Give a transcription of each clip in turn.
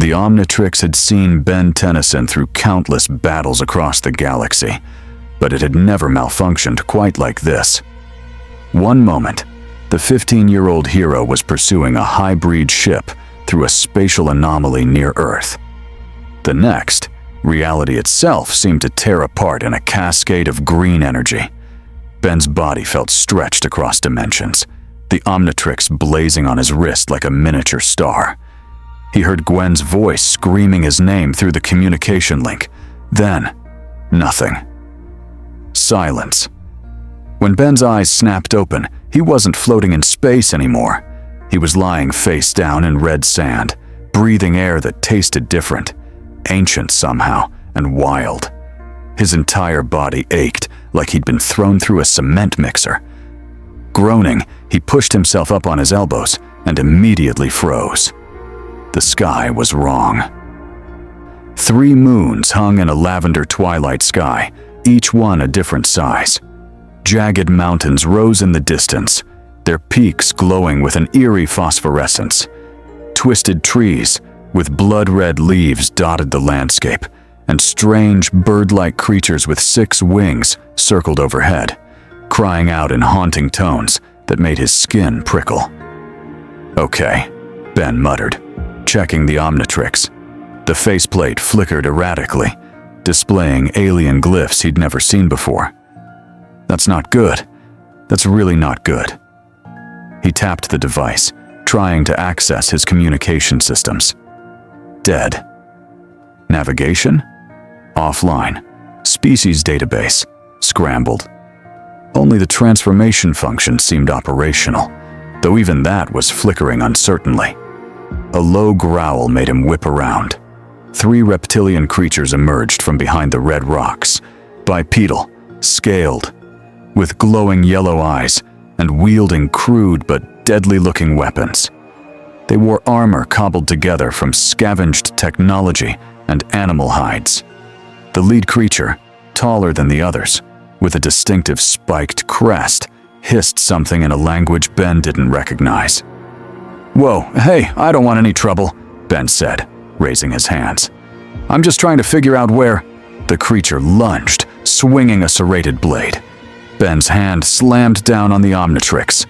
The Omnitrix had seen Ben Tennyson through countless battles across the galaxy, but it had never malfunctioned quite like this. One moment, the 15-year-old hero was pursuing a high-breed ship through a spatial anomaly near Earth. The next, reality itself seemed to tear apart in a cascade of green energy. Ben's body felt stretched across dimensions, the Omnitrix blazing on his wrist like a miniature star. He heard Gwen's voice screaming his name through the communication link. Then, nothing. Silence. When Ben's eyes snapped open, he wasn't floating in space anymore. He was lying face down in red sand, breathing air that tasted different, ancient somehow, and wild. His entire body ached like he'd been thrown through a cement mixer. Groaning, he pushed himself up on his elbows and immediately froze. The sky was wrong. 3 moons hung in a lavender twilight sky, each one a different size. Jagged mountains rose in the distance, their peaks glowing with an eerie phosphorescence. Twisted trees with blood-red leaves dotted the landscape, and strange bird-like creatures with 6 wings circled overhead, crying out in haunting tones that made his skin prickle. "Okay," Ben muttered, checking the Omnitrix. The faceplate flickered erratically, displaying alien glyphs he'd never seen before. "That's not good. That's really not good." He tapped the device, trying to access his communication systems. Dead. Navigation? Offline. Species database. Scrambled. Only the transformation function seemed operational, though even that was flickering uncertainly. A low growl made him whip around. 3 reptilian creatures emerged from behind the red rocks, bipedal, scaled, with glowing yellow eyes and wielding crude but deadly-looking weapons. They wore armor cobbled together from scavenged technology and animal hides. The lead creature, taller than the others, with a distinctive spiked crest, hissed something in a language Ben didn't recognize. "Whoa, hey, I don't want any trouble," Ben said, raising his hands. "I'm just trying to figure out where—" The creature lunged, swinging a serrated blade. Ben's hand slammed down on the Omnitrix.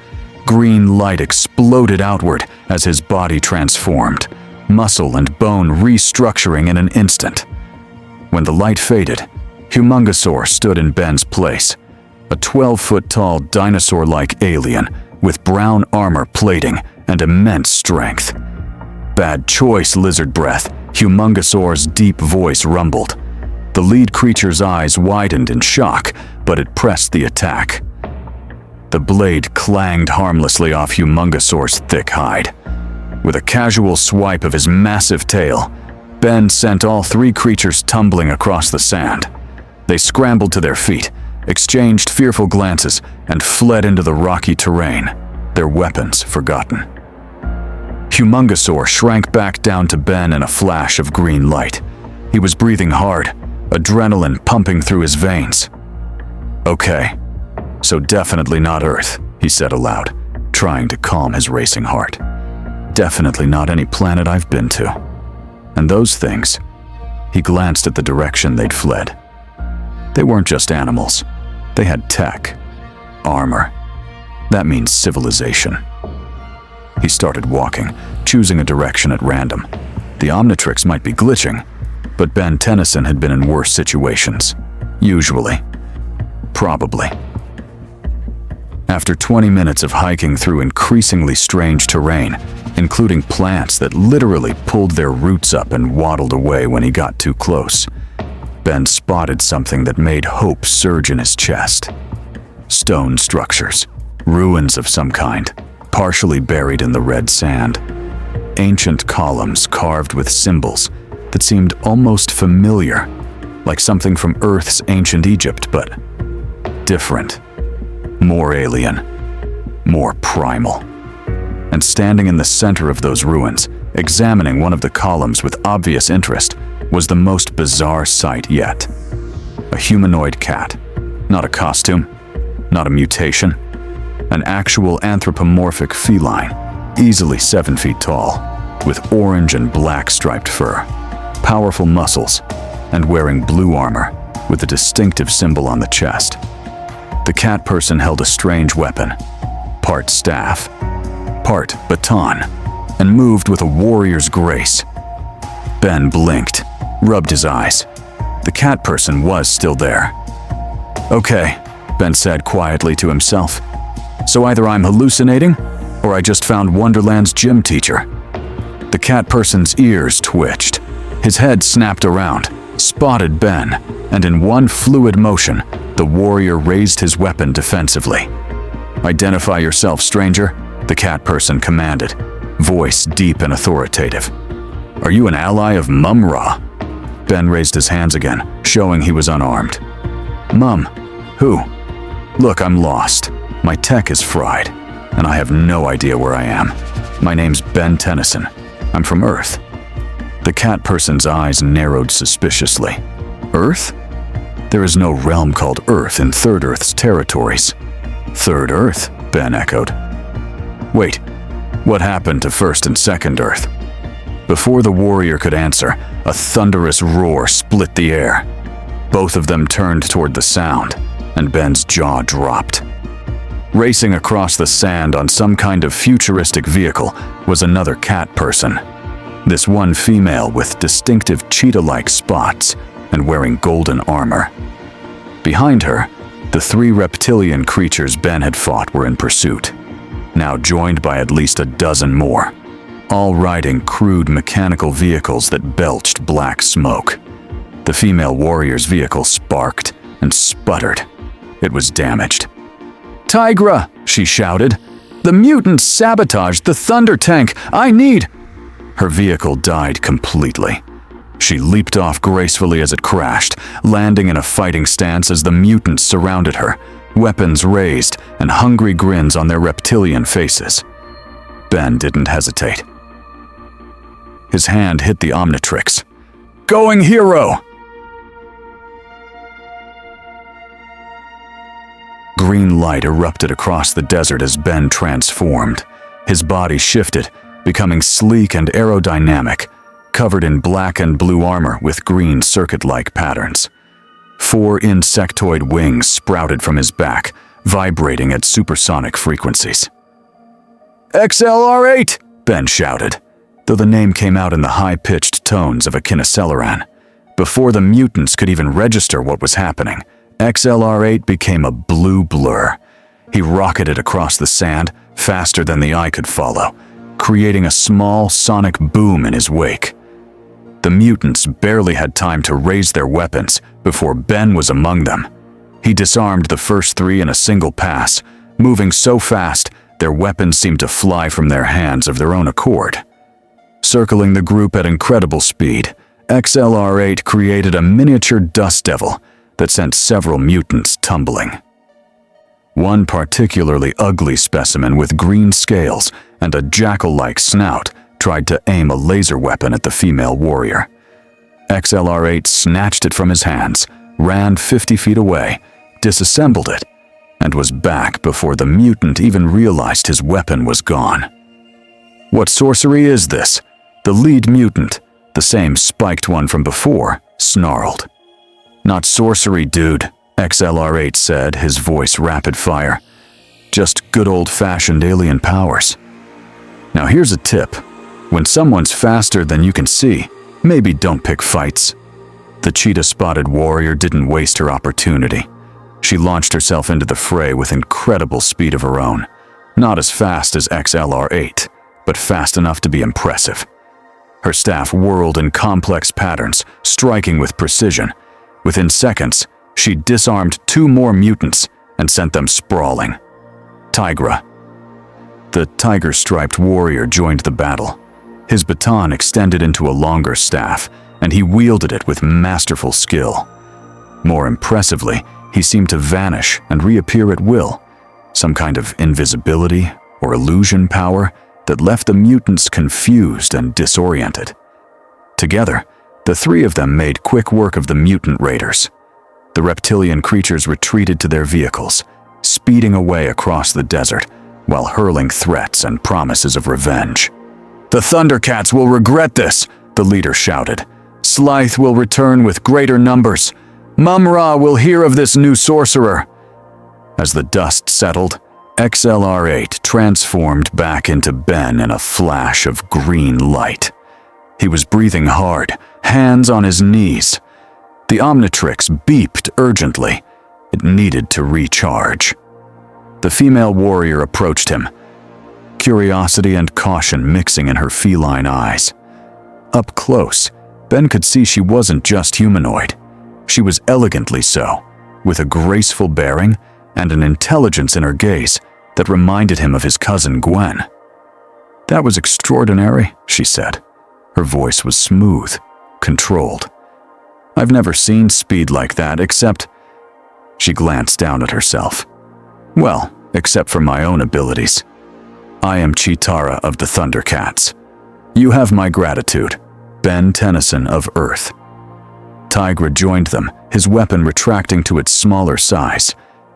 Green light exploded outward as his body transformed, muscle and bone restructuring in an instant. When the light faded, Humungosaur stood in Ben's place, a 12-foot-tall dinosaur-like alien with brown armor plating and immense strength. "Bad choice, lizard breath," Humungosaur's deep voice rumbled. The lead creature's eyes widened in shock, but it pressed the attack. The blade clanged harmlessly off Humungosaur's thick hide. With a casual swipe of his massive tail, Ben sent all 3 creatures tumbling across the sand. They scrambled to their feet, exchanged fearful glances, and fled into the rocky terrain, their weapons forgotten. Humungosaur shrank back down to Ben in a flash of green light. He was breathing hard, adrenaline pumping through his veins. "Okay, so definitely not Earth," he said aloud, trying to calm his racing heart. "Definitely not any planet I've been to. And those things," he glanced at the direction they'd fled. "They weren't just animals. They had tech, armor. That means civilization." He started walking, choosing a direction at random. The Omnitrix might be glitching, but Ben Tennyson had been in worse situations. Usually. Probably. After 20 minutes of hiking through increasingly strange terrain, including plants that literally pulled their roots up and waddled away when he got too close, Ben spotted something that made hope surge in his chest. Stone structures, ruins of some kind, partially buried in the red sand. Ancient columns carved with symbols that seemed almost familiar, like something from Earth's ancient Egypt, but different. More alien, more primal. And standing in the center of those ruins, examining one of the columns with obvious interest, was the most bizarre sight yet. A humanoid cat. Not a costume, not a mutation. An actual anthropomorphic feline, easily 7 feet tall, with orange and black striped fur, powerful muscles, and wearing blue armor with a distinctive symbol on the chest. The cat person held a strange weapon, part staff, part baton, and moved with a warrior's grace. Ben blinked, rubbed his eyes. The cat person was still there. "Okay," Ben said quietly to himself. "So either I'm hallucinating, or I just found Wonderland's gym teacher." The cat person's ears twitched. His head snapped around, spotted Ben, and in one fluid motion, the warrior raised his weapon defensively. "Identify yourself, stranger," the cat person commanded, voice deep and authoritative. "Are you an ally of Mumm-Ra?" Ben raised his hands again, showing he was unarmed. "Mum? Who?" "Look, I'm lost. My tech is fried, and I have no idea where I am. My name's Ben Tennyson. I'm from Earth." The cat person's eyes narrowed suspiciously. "Earth? There is no realm called Earth in Third Earth's territories." "Third Earth?" Ben echoed. "Wait, what happened to First and Second Earth?" Before the warrior could answer, a thunderous roar split the air. Both of them turned toward the sound, and Ben's jaw dropped. Racing across the sand on some kind of futuristic vehicle was another cat person. This one female with distinctive cheetah-like spots and wearing golden armor. Behind her, the three reptilian creatures Ben had fought were in pursuit, now joined by at least a dozen more, all riding crude mechanical vehicles that belched black smoke. The female warrior's vehicle sparked and sputtered. It was damaged. "Tigra!" she shouted. "The mutants sabotaged the thunder tank! I need—" Her vehicle died completely. She leaped off gracefully as it crashed, landing in a fighting stance as the mutants surrounded her, weapons raised and hungry grins on their reptilian faces. Ben didn't hesitate. His hand hit the Omnitrix. "Going hero!" Green light erupted across the desert as Ben transformed. His body shifted, becoming sleek and aerodynamic, covered in black and blue armor with green circuit-like patterns. 4 insectoid wings sprouted from his back, vibrating at supersonic frequencies. "XLR-8!" Ben shouted, though the name came out in the high-pitched tones of a Kinoceleran. Before the mutants could even register what was happening, XLR-8 became a blue blur. He rocketed across the sand faster than the eye could follow, creating a small sonic boom in his wake. The mutants barely had time to raise their weapons before Ben was among them. He disarmed the first 3 in a single pass, moving so fast their weapons seemed to fly from their hands of their own accord. Circling the group at incredible speed, XLR-8 created a miniature dust devil that sent several mutants tumbling. One particularly ugly specimen with green scales and a jackal-like snout tried to aim a laser weapon at the female warrior. XLR-8 snatched it from his hands, ran 50 feet away, disassembled it, and was back before the mutant even realized his weapon was gone. "What sorcery is this?" The lead mutant, the same spiked one from before, snarled. "Not sorcery, dude," XLR-8 said, his voice rapid fire. "Just good old-fashioned alien powers. Now here's a tip. When someone's faster than you can see, maybe don't pick fights." The cheetah-spotted warrior didn't waste her opportunity. She launched herself into the fray with incredible speed of her own. Not as fast as XLR-8, but fast enough to be impressive. Her staff whirled in complex patterns, striking with precision. Within seconds, she disarmed 2 more mutants and sent them sprawling. Tigra. The tiger-striped warrior joined the battle. His baton extended into a longer staff, and he wielded it with masterful skill. More impressively, he seemed to vanish and reappear at will, some kind of invisibility or illusion power that left the mutants confused and disoriented. Together, the 3 of them made quick work of the mutant raiders. The reptilian creatures retreated to their vehicles, speeding away across the desert while hurling threats and promises of revenge. "The ThunderCats will regret this," the leader shouted. "Slythe will return with greater numbers. Mumm-Ra will hear of this new sorcerer." As the dust settled, XLR-8 transformed back into Ben in a flash of green light. He was breathing hard, hands on his knees. The Omnitrix beeped urgently. It needed to recharge. The female warrior approached him, curiosity and caution mixing in her feline eyes. Up close, Ben could see she wasn't just humanoid. She was elegantly so, with a graceful bearing and an intelligence in her gaze that reminded him of his cousin Gwen. "That was extraordinary," she said. Her voice was smooth, controlled. "I've never seen speed like that except—" She glanced down at herself. "Well, except for my own abilities. I am Chitara of the ThunderCats. You have my gratitude, Ben Tennyson of Earth." Tigra joined them, his weapon retracting to its smaller size.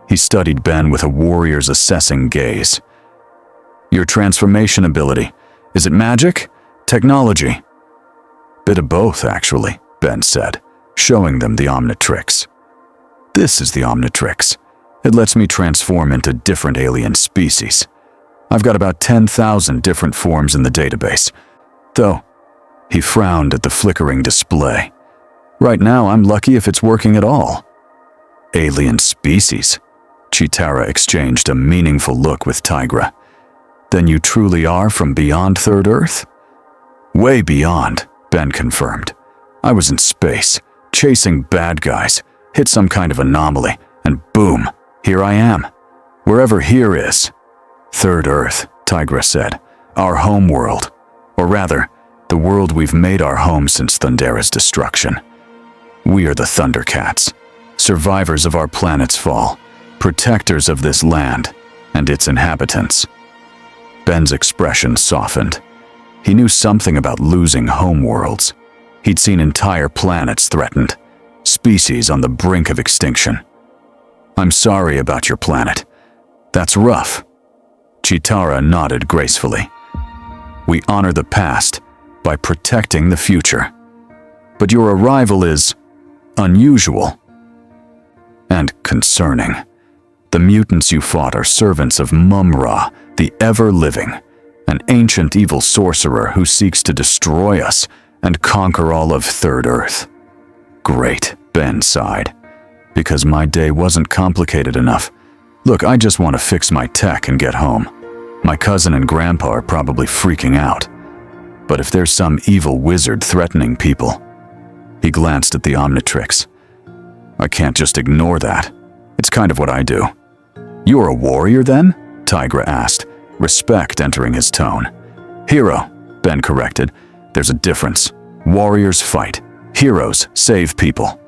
He studied Ben with a warrior's assessing gaze. "Your transformation ability, is it magic? Technology?" "Bit of both, actually," Ben said, showing them the Omnitrix. "This is the Omnitrix. It lets me transform into different alien species. I've got about 10,000 different forms in the database, though," he frowned at the flickering display. "Right now, I'm lucky if it's working at all." "Alien species?" Chitara exchanged a meaningful look with Tigra. "Then you truly are from beyond Third Earth?" "Way beyond," Ben confirmed. "I was in space, chasing bad guys, hit some kind of anomaly, and boom, here I am. Wherever here is." "Third Earth," Tigra said. "Our home world. Or rather, the world we've made our home since Thundera's destruction. We are the ThunderCats, survivors of our planet's fall, protectors of this land and its inhabitants." Ben's expression softened. He knew something about losing homeworlds. He'd seen entire planets threatened, species on the brink of extinction. "I'm sorry about your planet. That's rough." Chitara nodded gracefully. "We honor the past by protecting the future. But your arrival is unusual and concerning. The mutants you fought are servants of Mumm-Ra, the ever-living, an ancient evil sorcerer who seeks to destroy us and conquer all of Third Earth." "Great," Ben sighed, "because my day wasn't complicated enough. Look, I just want to fix my tech and get home. My cousin and grandpa are probably freaking out. But if there's some evil wizard threatening people..." He glanced at the Omnitrix. "I can't just ignore that. It's kind of what I do." "You're a warrior then?" Tigra asked, respect entering his tone. "Hero," Ben corrected. "There's a difference. Warriors fight. Heroes save people."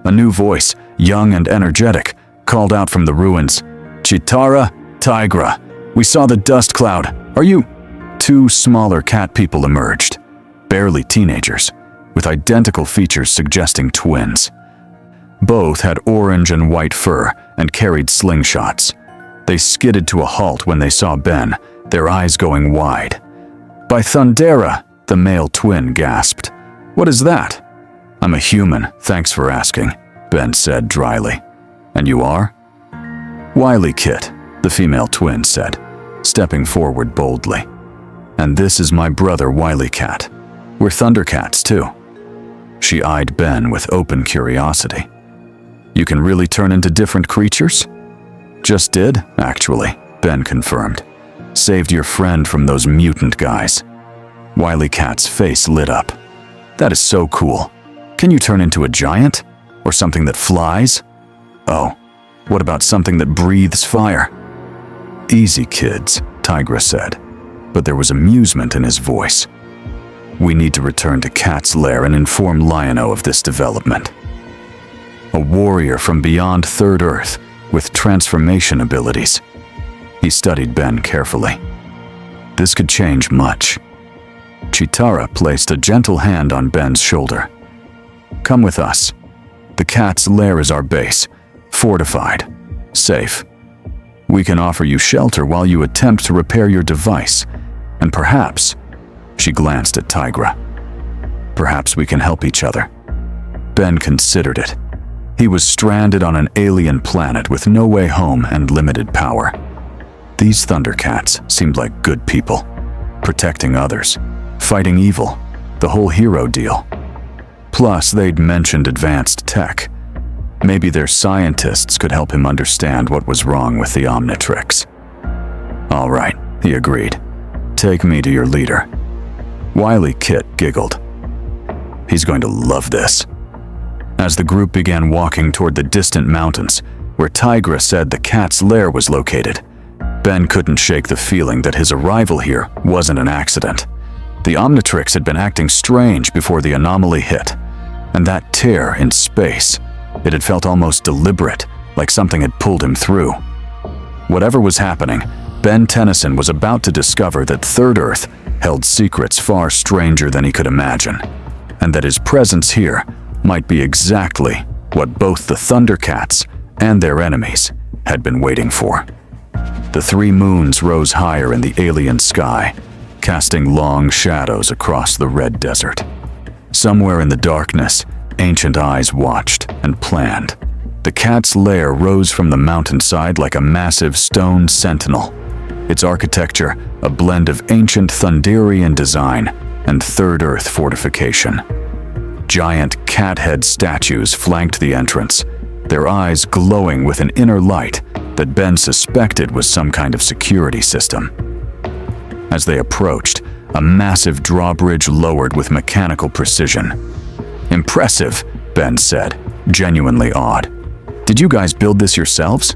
A new voice, young and energetic, called out from the ruins. "Chitara, Tigra, we saw the dust cloud. Are you—" Two smaller cat people emerged, barely teenagers, with identical features suggesting twins. Both had orange and white fur and carried slingshots. They skidded to a halt when they saw Ben, their eyes going wide. "By Thundera," the male twin gasped. "What is that?" "I'm a human, thanks for asking," Ben said dryly. "And you are?" "Wily Kit," the female twin said, stepping forward boldly. "And this is my brother Wily Cat. We're ThunderCats too." She eyed Ben with open curiosity. "You can really turn into different creatures?" "Just did, actually," Ben confirmed. "Saved your friend from those mutant guys." Wily Cat's face lit up. "That is so cool. Can you turn into a giant? Or something that flies? Oh, what about something that breathes fire?" "Easy, kids," Tigra said, but there was amusement in his voice. "We need to return to Cat's Lair and inform Lion-O of this development." A warrior from beyond Third Earth with transformation abilities. He studied Ben carefully. This could change much. Chitara placed a gentle hand on Ben's shoulder. "Come with us. The Cat's Lair is our base, fortified, safe. We can offer you shelter while you attempt to repair your device, and perhaps She glanced at Tigra. Perhaps we can help each other. Ben considered it. He was stranded on an alien planet with no way home and limited power. These ThunderCats seemed like good people, protecting others, fighting evil, the whole hero deal. Plus, they'd mentioned advanced tech. Maybe their scientists could help him understand what was wrong with the Omnitrix. All right, he agreed. Take me to your leader. Wily Kit giggled. He's going to love this. As the group began walking toward the distant mountains, where Tigra said the cat's lair was located, Ben couldn't shake the feeling that his arrival here wasn't an accident. The Omnitrix had been acting strange before the anomaly hit, and that tear in space, it had felt almost deliberate, like something had pulled him through. Whatever was happening, Ben Tennyson was about to discover that Third Earth held secrets far stranger than he could imagine, and that his presence here might be exactly what both the ThunderCats and their enemies had been waiting for. The three moons rose higher in the alien sky, casting long shadows across the red desert. Somewhere in the darkness, ancient eyes watched and planned. The cat's lair rose from the mountainside like a massive stone sentinel, its architecture a blend of ancient Thunderian design and Third Earth fortification. Giant cat-head statues flanked the entrance, their eyes glowing with an inner light that Ben suspected was some kind of security system. As they approached, a massive drawbridge lowered with mechanical precision. Impressive, Ben said, genuinely awed. Did you guys build this yourselves?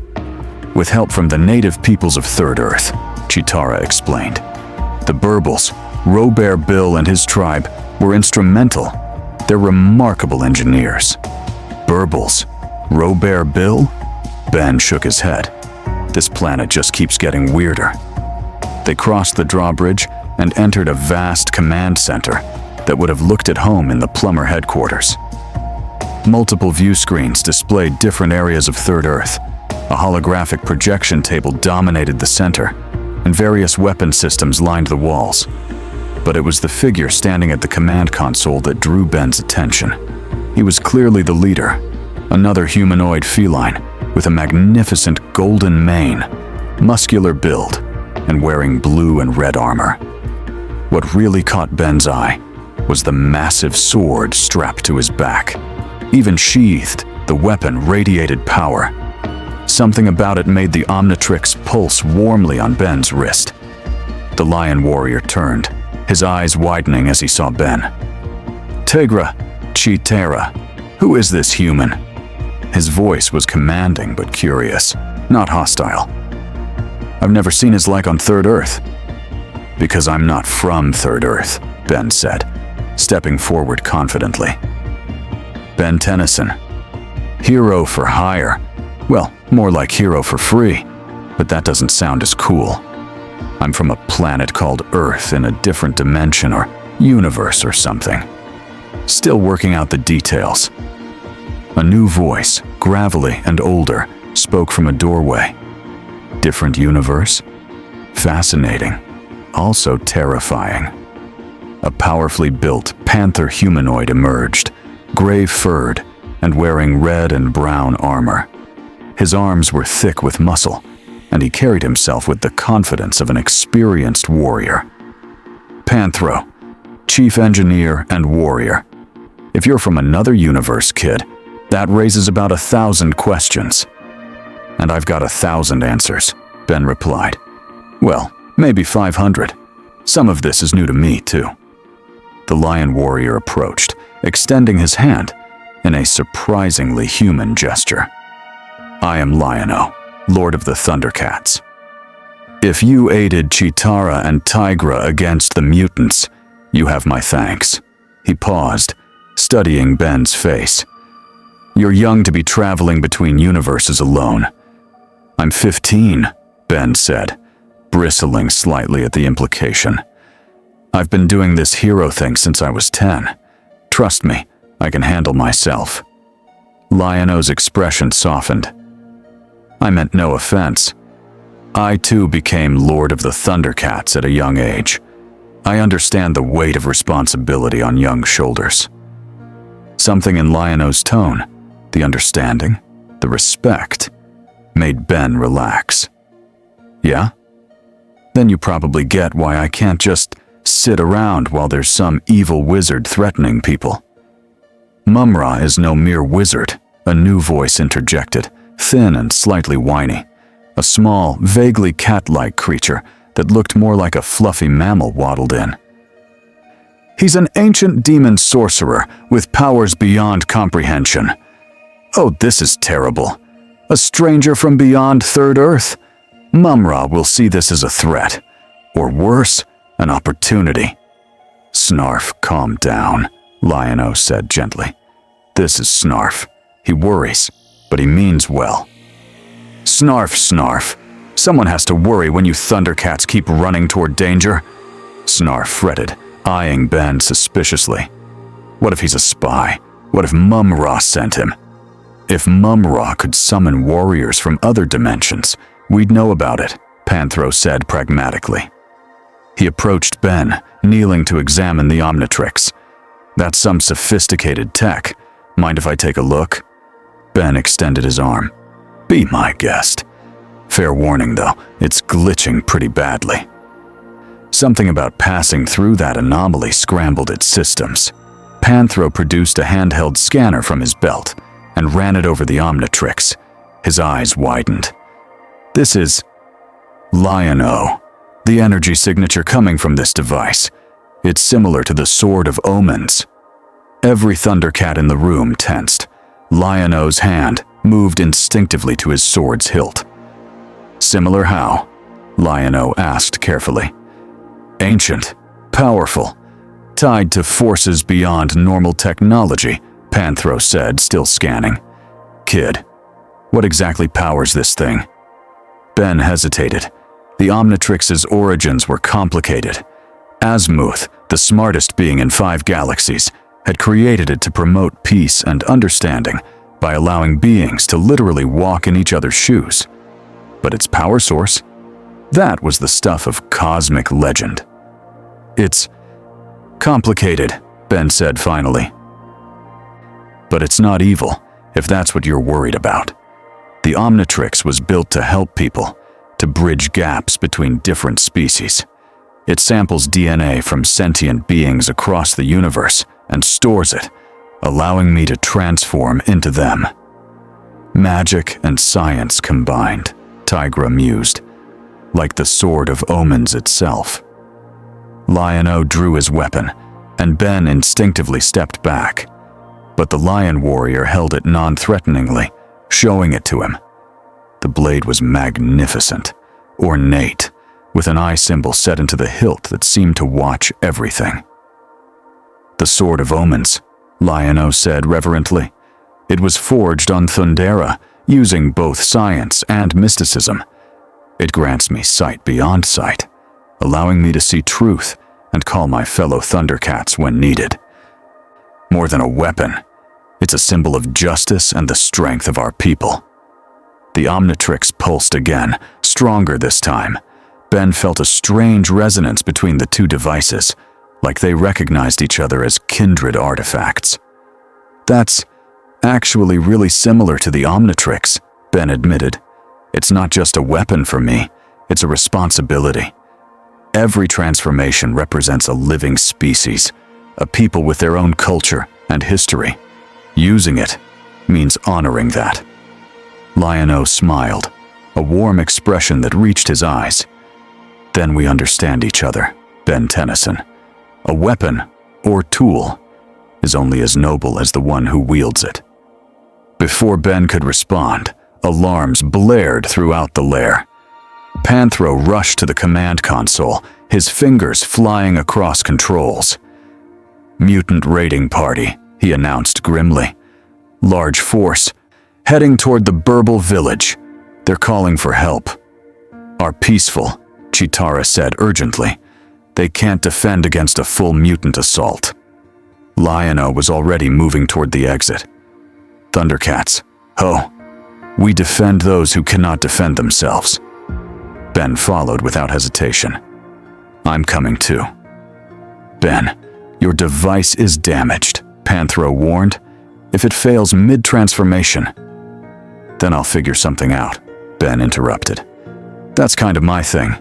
With help from the native peoples of Third Earth, Cheetara explained. The Burbles, Robert Bill and his tribe, were instrumental. They're remarkable engineers. Burbles? Robert Bill? Ben shook his head. This planet just keeps getting weirder. They crossed the drawbridge and entered a vast command center that would have looked at home in the plumber headquarters. Multiple view screens displayed different areas of Third Earth. A holographic projection table dominated the center, and various weapon systems lined the walls. But it was the figure standing at the command console that drew Ben's attention. He was clearly the leader, another humanoid feline with a magnificent golden mane, muscular build, and wearing blue and red armor. What really caught Ben's eye was the massive sword strapped to his back. Even sheathed, the weapon radiated power. Something about it made the Omnitrix pulse warmly on Ben's wrist. The lion warrior turned, his eyes widening as he saw Ben. Tigra, Cheetara, who is this human? His voice was commanding but curious, not hostile. I've never seen his like on Third Earth. Because I'm not from Third Earth, Ben said, stepping forward confidently. Ben Tennyson. Hero for hire. Well, more like hero for free, but that doesn't sound as cool. I'm from a planet called Earth in a different dimension or universe or something. Still working out the details. A new voice, gravelly and older, spoke from a doorway. Different universe? Fascinating. Also terrifying. A powerfully built panther humanoid emerged, gray-furred and wearing red and brown armor. His arms were thick with muscle, and he carried himself with the confidence of an experienced warrior. Panthro, chief engineer and warrior. If you're from another universe, kid, that raises about 1,000 questions. And I've got 1,000 answers, Ben replied. Well, maybe 500. Some of this is new to me, too. The lion warrior approached, extending his hand in a surprisingly human gesture. I am Lion-O, Lord of the ThunderCats. If you aided Cheetara and Tigra against the mutants, you have my thanks. He paused, studying Ben's face. You're young to be traveling between universes alone. I'm 15, Ben said, bristling slightly at the implication. I've been doing this hero thing since I was 10. Trust me, I can handle myself. Lion-O's expression softened. I meant no offense. I too became Lord of the ThunderCats at a young age. I understand the weight of responsibility on young shoulders. Something in Lion-O's tone, the understanding, the respect, made Ben relax. Yeah? Then you probably get why I can't just sit around while there's some evil wizard threatening people. Mumm-Ra is no mere wizard, a new voice interjected, thin and slightly whiny. A small, vaguely cat-like creature that looked more like a fluffy mammal waddled in. He's an ancient demon sorcerer with powers beyond comprehension. Oh, this is terrible. A stranger from beyond Third Earth? Mumm-Ra will see this as a threat. Or worse, an opportunity. Snarf, calm down, Lion-O said gently. This is Snarf. He worries, but he means well. Snarf, Snarf. Someone has to worry when you ThunderCats keep running toward danger. Snarf fretted, eyeing Ben suspiciously. What if he's a spy? What if Mumm-Ra sent him? If Mumm-Ra could summon warriors from other dimensions, we'd know about it, Panthro said pragmatically. He approached Ben, kneeling to examine the Omnitrix. That's some sophisticated tech. Mind if I take a look? Ben extended his arm. Be my guest. Fair warning though, it's glitching pretty badly. Something about passing through that anomaly scrambled its systems. Panthro produced a handheld scanner from his belt and ran it over the Omnitrix. His eyes widened. This is Lion-O, the energy signature coming from this device. It's similar to the Sword of Omens. Every ThunderCat in the room tensed. Lion-O's hand moved instinctively to his sword's hilt. Similar how? Lion-O asked carefully. Ancient, powerful, tied to forces beyond normal technology, Panthro said, still scanning. Kid, what exactly powers this thing? Ben hesitated. The Omnitrix's origins were complicated. Asmuth, the smartest being in 5 galaxies, had created it to promote peace and understanding by allowing beings to literally walk in each other's shoes. But its power source? That was the stuff of cosmic legend. It's complicated, Ben said finally. But it's not evil, if that's what you're worried about. The Omnitrix was built to help people, to bridge gaps between different species. It samples DNA from sentient beings across the universe and stores it, allowing me to transform into them. Magic and science combined, Tigra mused, like the Sword of Omens itself. Lion-O drew his weapon, and Ben instinctively stepped back. But the Lion Warrior held it non-threateningly, showing it to him. The blade was magnificent, ornate, with an eye symbol set into the hilt that seemed to watch everything. The Sword of Omens, Lion-O said reverently. It was forged on Thundera, using both science and mysticism. It grants me sight beyond sight, allowing me to see truth and call my fellow ThunderCats when needed. More than a weapon, it's a symbol of justice and the strength of our people. The Omnitrix pulsed again, stronger this time. Ben felt a strange resonance between the two devices, like they recognized each other as kindred artifacts. That's actually really similar to the Omnitrix, Ben admitted. It's not just a weapon for me, it's a responsibility. Every transformation represents a living species, a people with their own culture and history. Using it means honoring that. Lion-O smiled, a warm expression that reached his eyes. Then we understand each other, Ben Tennyson. A weapon, or tool, is only as noble as the one who wields it. Before Ben could respond, alarms blared throughout the lair. Panthro rushed to the command console, his fingers flying across controls. Mutant raiding party, he announced grimly. Large force, heading toward the Burble village. They're calling for help. Are peaceful, Chitara said urgently. They can't defend against a full mutant assault. Lion-O was already moving toward the exit. ThunderCats, ho, we defend those who cannot defend themselves. Ben followed without hesitation. I'm coming too. Ben, your device is damaged, Panthro warned. If it fails mid-transformation, then I'll figure something out, Ben interrupted. That's kind of my thing.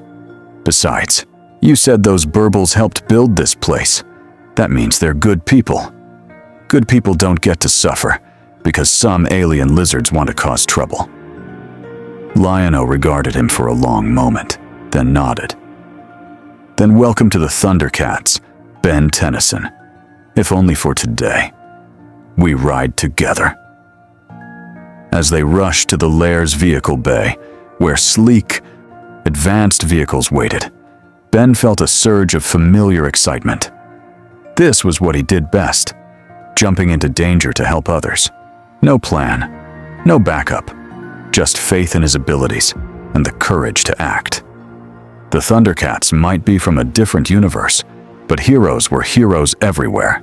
Besides, you said those burbles helped build this place. That means they're good people. Good people don't get to suffer, because some alien lizards want to cause trouble. Lion-O regarded him for a long moment, then nodded. Then welcome to the ThunderCats, Ben Tennyson. If only for today. We ride together. As they rushed to the Lair's vehicle bay, where sleek, advanced vehicles waited, Ben felt a surge of familiar excitement. This was what he did best, jumping into danger to help others. No plan, no backup, just faith in his abilities and the courage to act. The ThunderCats might be from a different universe, but heroes were heroes everywhere.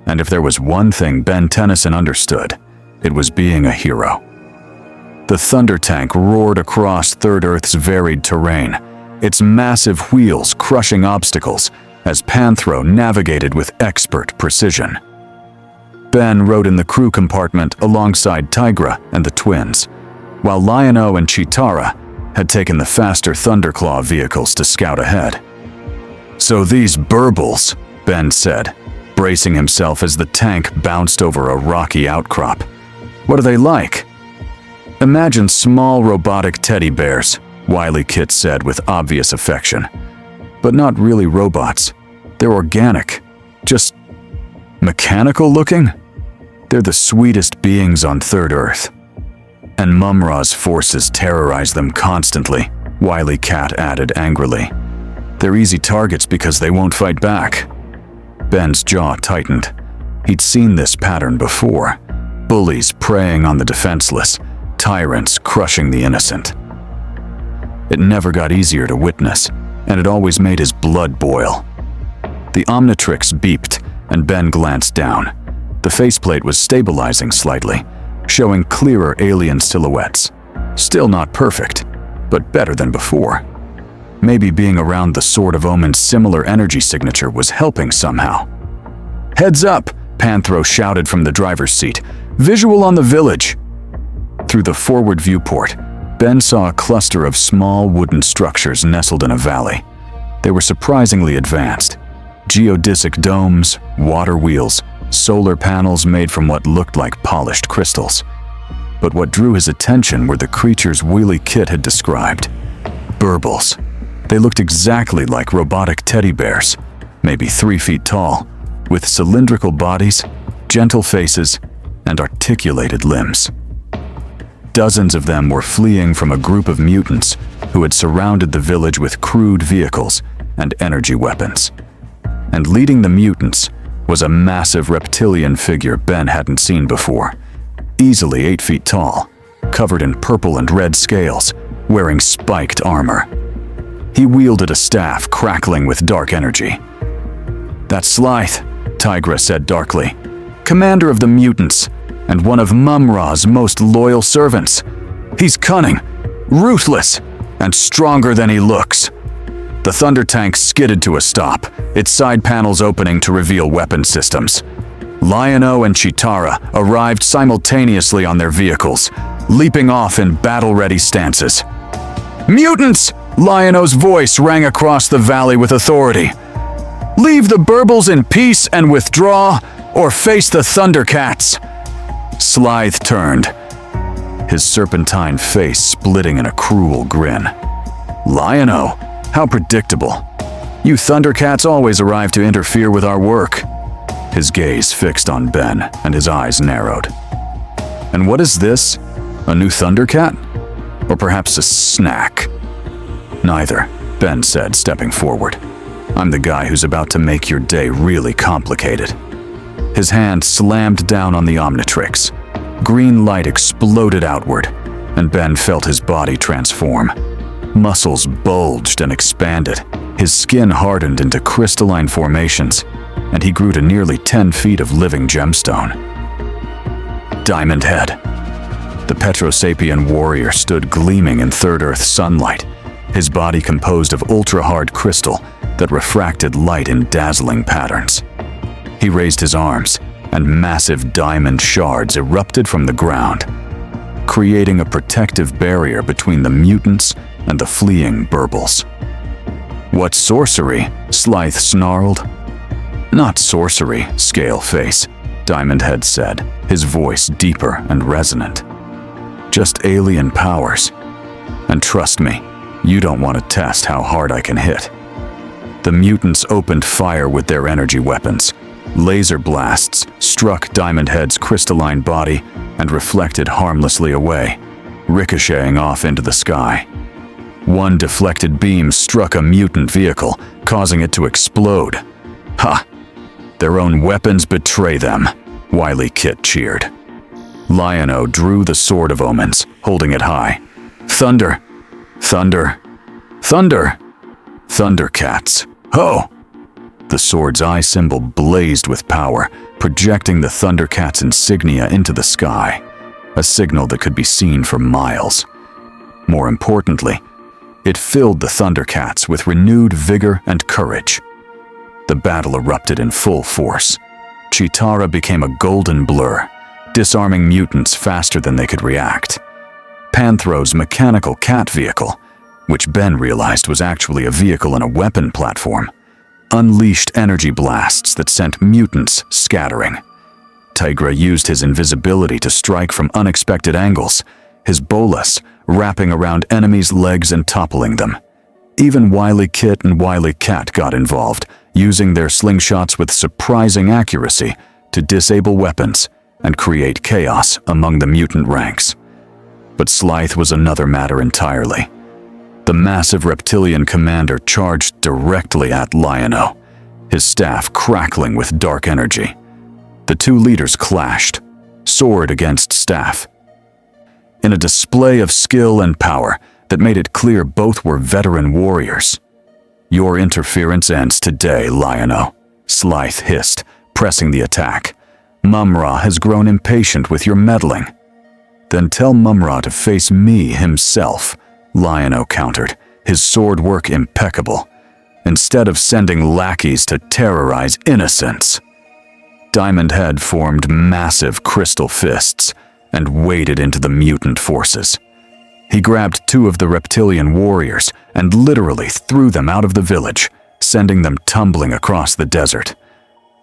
And if there was one thing Ben Tennyson understood, it was being a hero. The Thunder Tank roared across Third Earth's varied terrain, its massive wheels crushing obstacles as Panthro navigated with expert precision. Ben rode in the crew compartment alongside Tigra and the twins, while Lion-O and Chitara had taken the faster Thunderclaw vehicles to scout ahead. So these burbles, Ben said, bracing himself as the tank bounced over a rocky outcrop. What are they like? Imagine small robotic teddy bears, Wily Kit said with obvious affection. But not really robots. They're organic. Just mechanical looking? They're the sweetest beings on Third Earth. And Mumm-Ra's forces terrorize them constantly, Wily Cat added angrily. They're easy targets because they won't fight back. Ben's jaw tightened. He'd seen this pattern before. Bullies preying on the defenseless, tyrants crushing the innocent. It never got easier to witness, and it always made his blood boil. The Omnitrix beeped, and Ben glanced down. The faceplate was stabilizing slightly, showing clearer alien silhouettes. Still not perfect, but better than before. Maybe being around the Sword of Omens' similar energy signature was helping somehow. Heads up, Panthro shouted from the driver's seat. Visual on the village. Through the forward viewport, Ben saw a cluster of small wooden structures nestled in a valley. They were surprisingly advanced. Geodesic domes, water wheels, solar panels made from what looked like polished crystals. But what drew his attention were the creatures Wily Kit had described. Burbles. They looked exactly like robotic teddy bears, maybe 3 feet tall, with cylindrical bodies, gentle faces, and articulated limbs. Dozens of them were fleeing from a group of mutants who had surrounded the village with crude vehicles and energy weapons. And leading the mutants was a massive reptilian figure Ben hadn't seen before, easily 8 feet tall, covered in purple and red scales, wearing spiked armor. He wielded a staff crackling with dark energy. That's Slythe, Tigra said darkly, commander of the mutants, and one of Mumm-Ra's most loyal servants. He's cunning, ruthless, and stronger than he looks. The Thunder Tank skidded to a stop, its side panels opening to reveal weapon systems. Lion-O and Chitara arrived simultaneously on their vehicles, leaping off in battle-ready stances. Mutants! Lion-O's voice rang across the valley with authority. Leave the burbles in peace and withdraw, or face the ThunderCats. Slythe turned, his serpentine face splitting in a cruel grin. Lion-O, how predictable. You ThunderCats always arrive to interfere with our work. His gaze fixed on Ben, and his eyes narrowed. And what is this? A new ThunderCat? Or perhaps a snack? Neither, Ben said, stepping forward. I'm the guy who's about to make your day really complicated. His hand slammed down on the Omnitrix. Green light exploded outward, and Ben felt his body transform. Muscles bulged and expanded. His skin hardened into crystalline formations, and he grew to nearly 10 feet of living gemstone. Diamond Head. The Petrosapien warrior stood gleaming in Third Earth sunlight, his body composed of ultra-hard crystal that refracted light in dazzling patterns. He raised his arms, and massive diamond shards erupted from the ground, creating a protective barrier between the mutants and the fleeing burbles. "What sorcery?" Slythe snarled. "Not sorcery, Scaleface," Diamond Head said, his voice deeper and resonant. "Just alien powers. And trust me, you don't want to test how hard I can hit." The mutants opened fire with their energy weapons. Laser blasts struck Diamond Head's crystalline body and reflected harmlessly away, ricocheting off into the sky. One deflected beam struck a mutant vehicle, causing it to explode. "Ha! Their own weapons betray them," Wily Kit cheered. Lion-O drew the Sword of Omens, holding it high. "Thunder! Thunder! Thunder! ThunderCats! Ho!" The sword's eye symbol blazed with power, projecting the ThunderCats' insignia into the sky, a signal that could be seen for miles. More importantly, it filled the ThunderCats with renewed vigor and courage. The battle erupted in full force. Chitara became a golden blur, disarming mutants faster than they could react. Panthro's mechanical cat vehicle, which Ben realized was actually a vehicle and a weapon platform, unleashed energy blasts that sent mutants scattering. Tigra used his invisibility to strike from unexpected angles, his bolas wrapping around enemies' legs and toppling them. Even Wily Kit and Wily Cat got involved, using their slingshots with surprising accuracy to disable weapons and create chaos among the mutant ranks. But Slythe was another matter entirely. The massive reptilian commander charged directly at Lion-O, his staff crackling with dark energy. The two leaders clashed, sword against staff, in a display of skill and power that made it clear both were veteran warriors. "Your interference ends today, Lion-O," Slythe hissed, pressing the attack. "Mumm-Ra has grown impatient with your meddling." "Then tell Mumm-Ra to face me himself," Lion-O countered, his sword work impeccable, "instead of sending lackeys to terrorize innocents." Diamond Head formed massive crystal fists and waded into the mutant forces. He grabbed two of the reptilian warriors and literally threw them out of the village, sending them tumbling across the desert.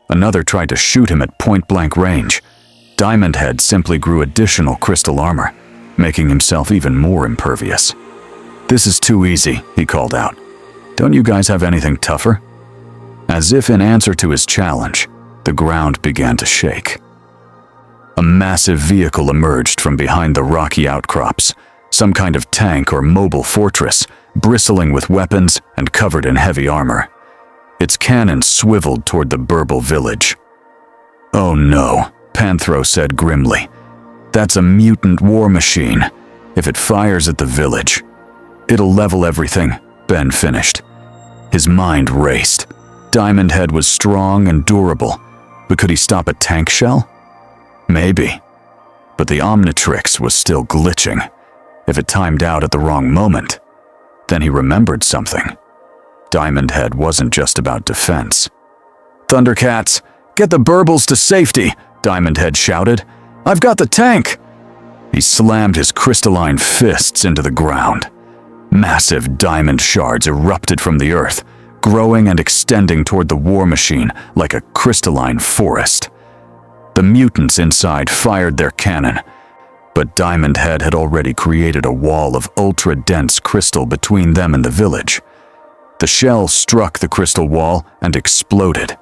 Another tried to shoot him at point-blank range. Diamond Head simply grew additional crystal armor, making himself even more impervious. "This is too easy," he called out. "Don't you guys have anything tougher?" As if in answer to his challenge, the ground began to shake. A massive vehicle emerged from behind the rocky outcrops, some kind of tank or mobile fortress, bristling with weapons and covered in heavy armor. Its cannon swiveled toward the Burble village. "Oh no," Panthro said grimly. "That's a mutant war machine. If it fires at the village, it'll level everything," Ben finished. His mind raced. Diamond Head was strong and durable, but could he stop a tank shell? Maybe. But the Omnitrix was still glitching. If it timed out at the wrong moment, then he remembered something. Diamond Head wasn't just about defense. "ThunderCats, get the Burbles to safety!" Diamond Head shouted. "I've got the tank!" He slammed his crystalline fists into the ground. Massive diamond shards erupted from the earth, growing and extending toward the war machine like a crystalline forest. The mutants inside fired their cannon, but Diamond Head had already created a wall of ultra-dense crystal between them and the village. The shell struck the crystal wall and exploded,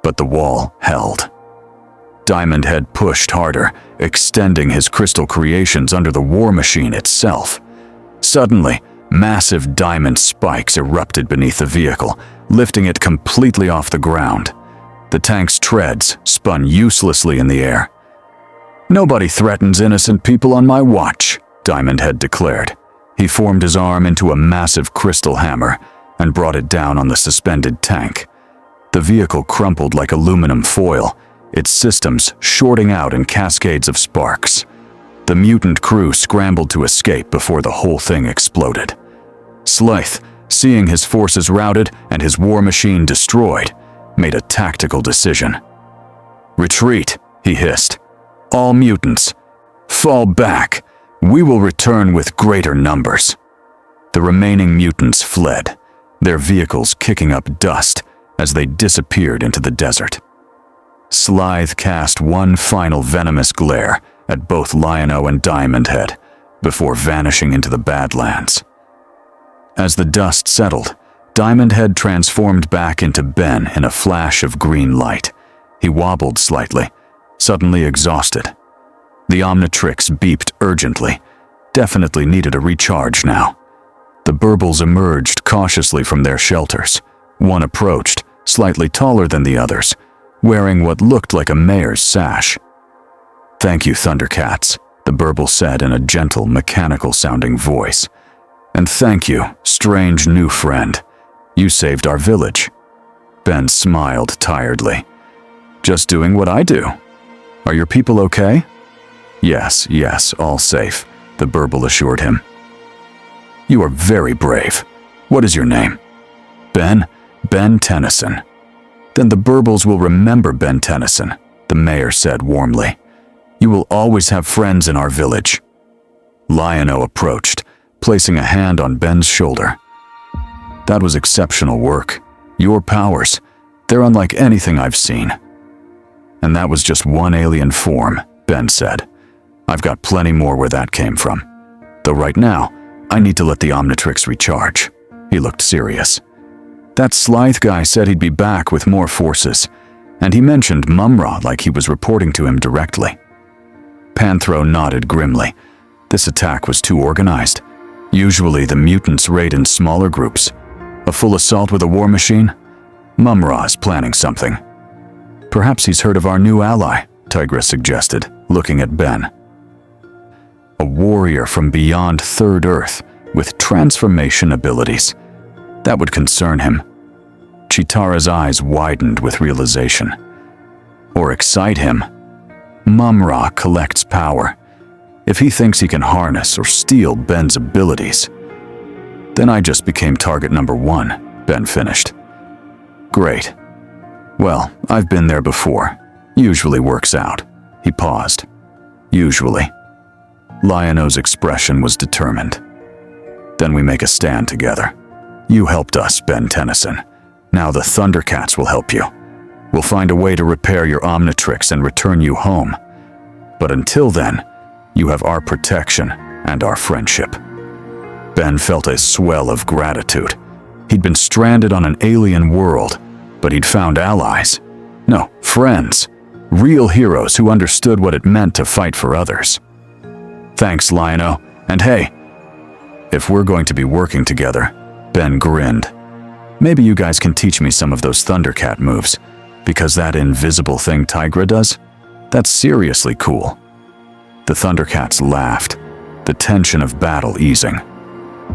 but the wall held. Diamond Head pushed harder, extending his crystal creations under the war machine itself. Suddenly, massive diamond spikes erupted beneath the vehicle, lifting it completely off the ground. The tank's treads spun uselessly in the air. "Nobody threatens innocent people on my watch," Diamond Head declared. He formed his arm into a massive crystal hammer and brought it down on the suspended tank. The vehicle crumpled like aluminum foil, its systems shorting out in cascades of sparks. The mutant crew scrambled to escape before the whole thing exploded. Slythe, seeing his forces routed and his war machine destroyed, made a tactical decision. "Retreat," he hissed. "All mutants, fall back. We will return with greater numbers." The remaining mutants fled, their vehicles kicking up dust as they disappeared into the desert. Slythe cast one final venomous glare at both Lion-O and Diamond Head before vanishing into the Badlands. As the dust settled, Diamond Head transformed back into Ben in a flash of green light. He wobbled slightly, suddenly exhausted. The Omnitrix beeped urgently, definitely needed a recharge now. The Burbles emerged cautiously from their shelters. One approached, slightly taller than the others, wearing what looked like a mayor's sash. "Thank you, ThunderCats," the Burble said in a gentle, mechanical-sounding voice. "And thank you, strange new friend. You saved our village." Ben smiled tiredly. "Just doing what I do. Are your people okay?" Yes, all safe," the Burble assured him. "You are very brave. What is your name?" Ben Tennyson." "Then the Burbles will remember Ben Tennyson," the mayor said warmly. "You will always have friends in our village." Lion-O approached, placing a hand on Ben's shoulder. "That was exceptional work. Your powers, they're unlike anything I've seen." "And that was just one alien form," Ben said. "I've got plenty more where that came from. Though right now, I need to let the Omnitrix recharge." He looked serious. "That Slythe guy said he'd be back with more forces, and he mentioned Mumm-Ra like he was reporting to him directly." Panthro nodded grimly. This attack was too organized. Usually the mutants raid in smaller groups. A full assault with a war machine? Mumm-Ra is planning something. "Perhaps he's heard of our new ally," Tigra suggested, looking at Ben. "A warrior from beyond Third Earth with transformation abilities. That would concern him." Chitara's eyes widened with realization. "Or excite him. Mumm-Ra collects power. If he thinks he can harness or steal Ben's abilities, then I just became target number 1, Ben finished. "Great. Well, I've been there before. Usually works out." He paused. "Usually." Lion-O's expression was determined. "Then we make a stand together. You helped us, Ben Tennyson. Now the ThunderCats will help you. We'll find a way to repair your Omnitrix and return you home. But until then, you have our protection and our friendship." Ben felt a swell of gratitude. He'd been stranded on an alien world, but he'd found allies. No, friends. Real heroes who understood what it meant to fight for others. "Thanks, Lion-O. And hey, if we're going to be working together," Ben grinned, "maybe you guys can teach me some of those ThunderCat moves, because that invisible thing Tigra does, that's seriously cool." The ThunderCats laughed, the tension of battle easing.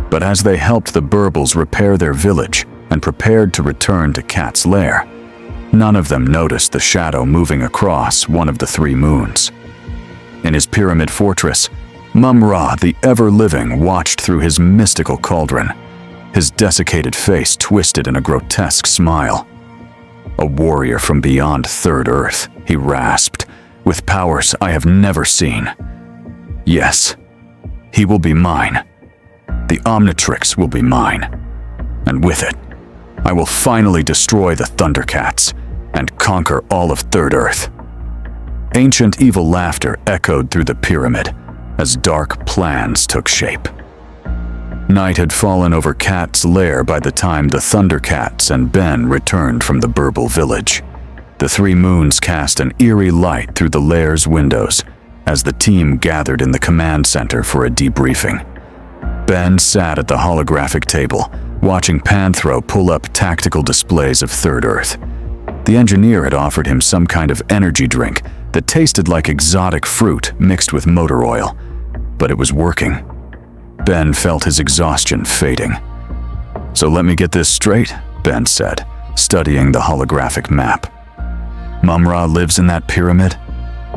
But as they helped the Burbles repair their village and prepared to return to Cat's lair, none of them noticed the shadow moving across one of the 3 moons. In his pyramid fortress, Mumm-Ra, the ever-living, watched through his mystical cauldron, his desiccated face twisted in a grotesque smile. "A warrior from beyond Third Earth," he rasped, "with powers I have never seen. Yes, he will be mine. The Omnitrix will be mine. And with it, I will finally destroy the ThunderCats and conquer all of Third Earth." Ancient evil laughter echoed through the pyramid as dark plans took shape. Night had fallen over Cat's lair by the time the ThunderCats and Ben returned from the Burble village. The 3 moons cast an eerie light through the lair's windows as the team gathered in the command center for a debriefing. Ben sat at the holographic table, watching Panthro pull up tactical displays of Third Earth. The engineer had offered him some kind of energy drink that tasted like exotic fruit mixed with motor oil, but it was working. Ben felt his exhaustion fading. "So let me get this straight," Ben said, studying the holographic map. "Mumm-Ra lives in that pyramid?"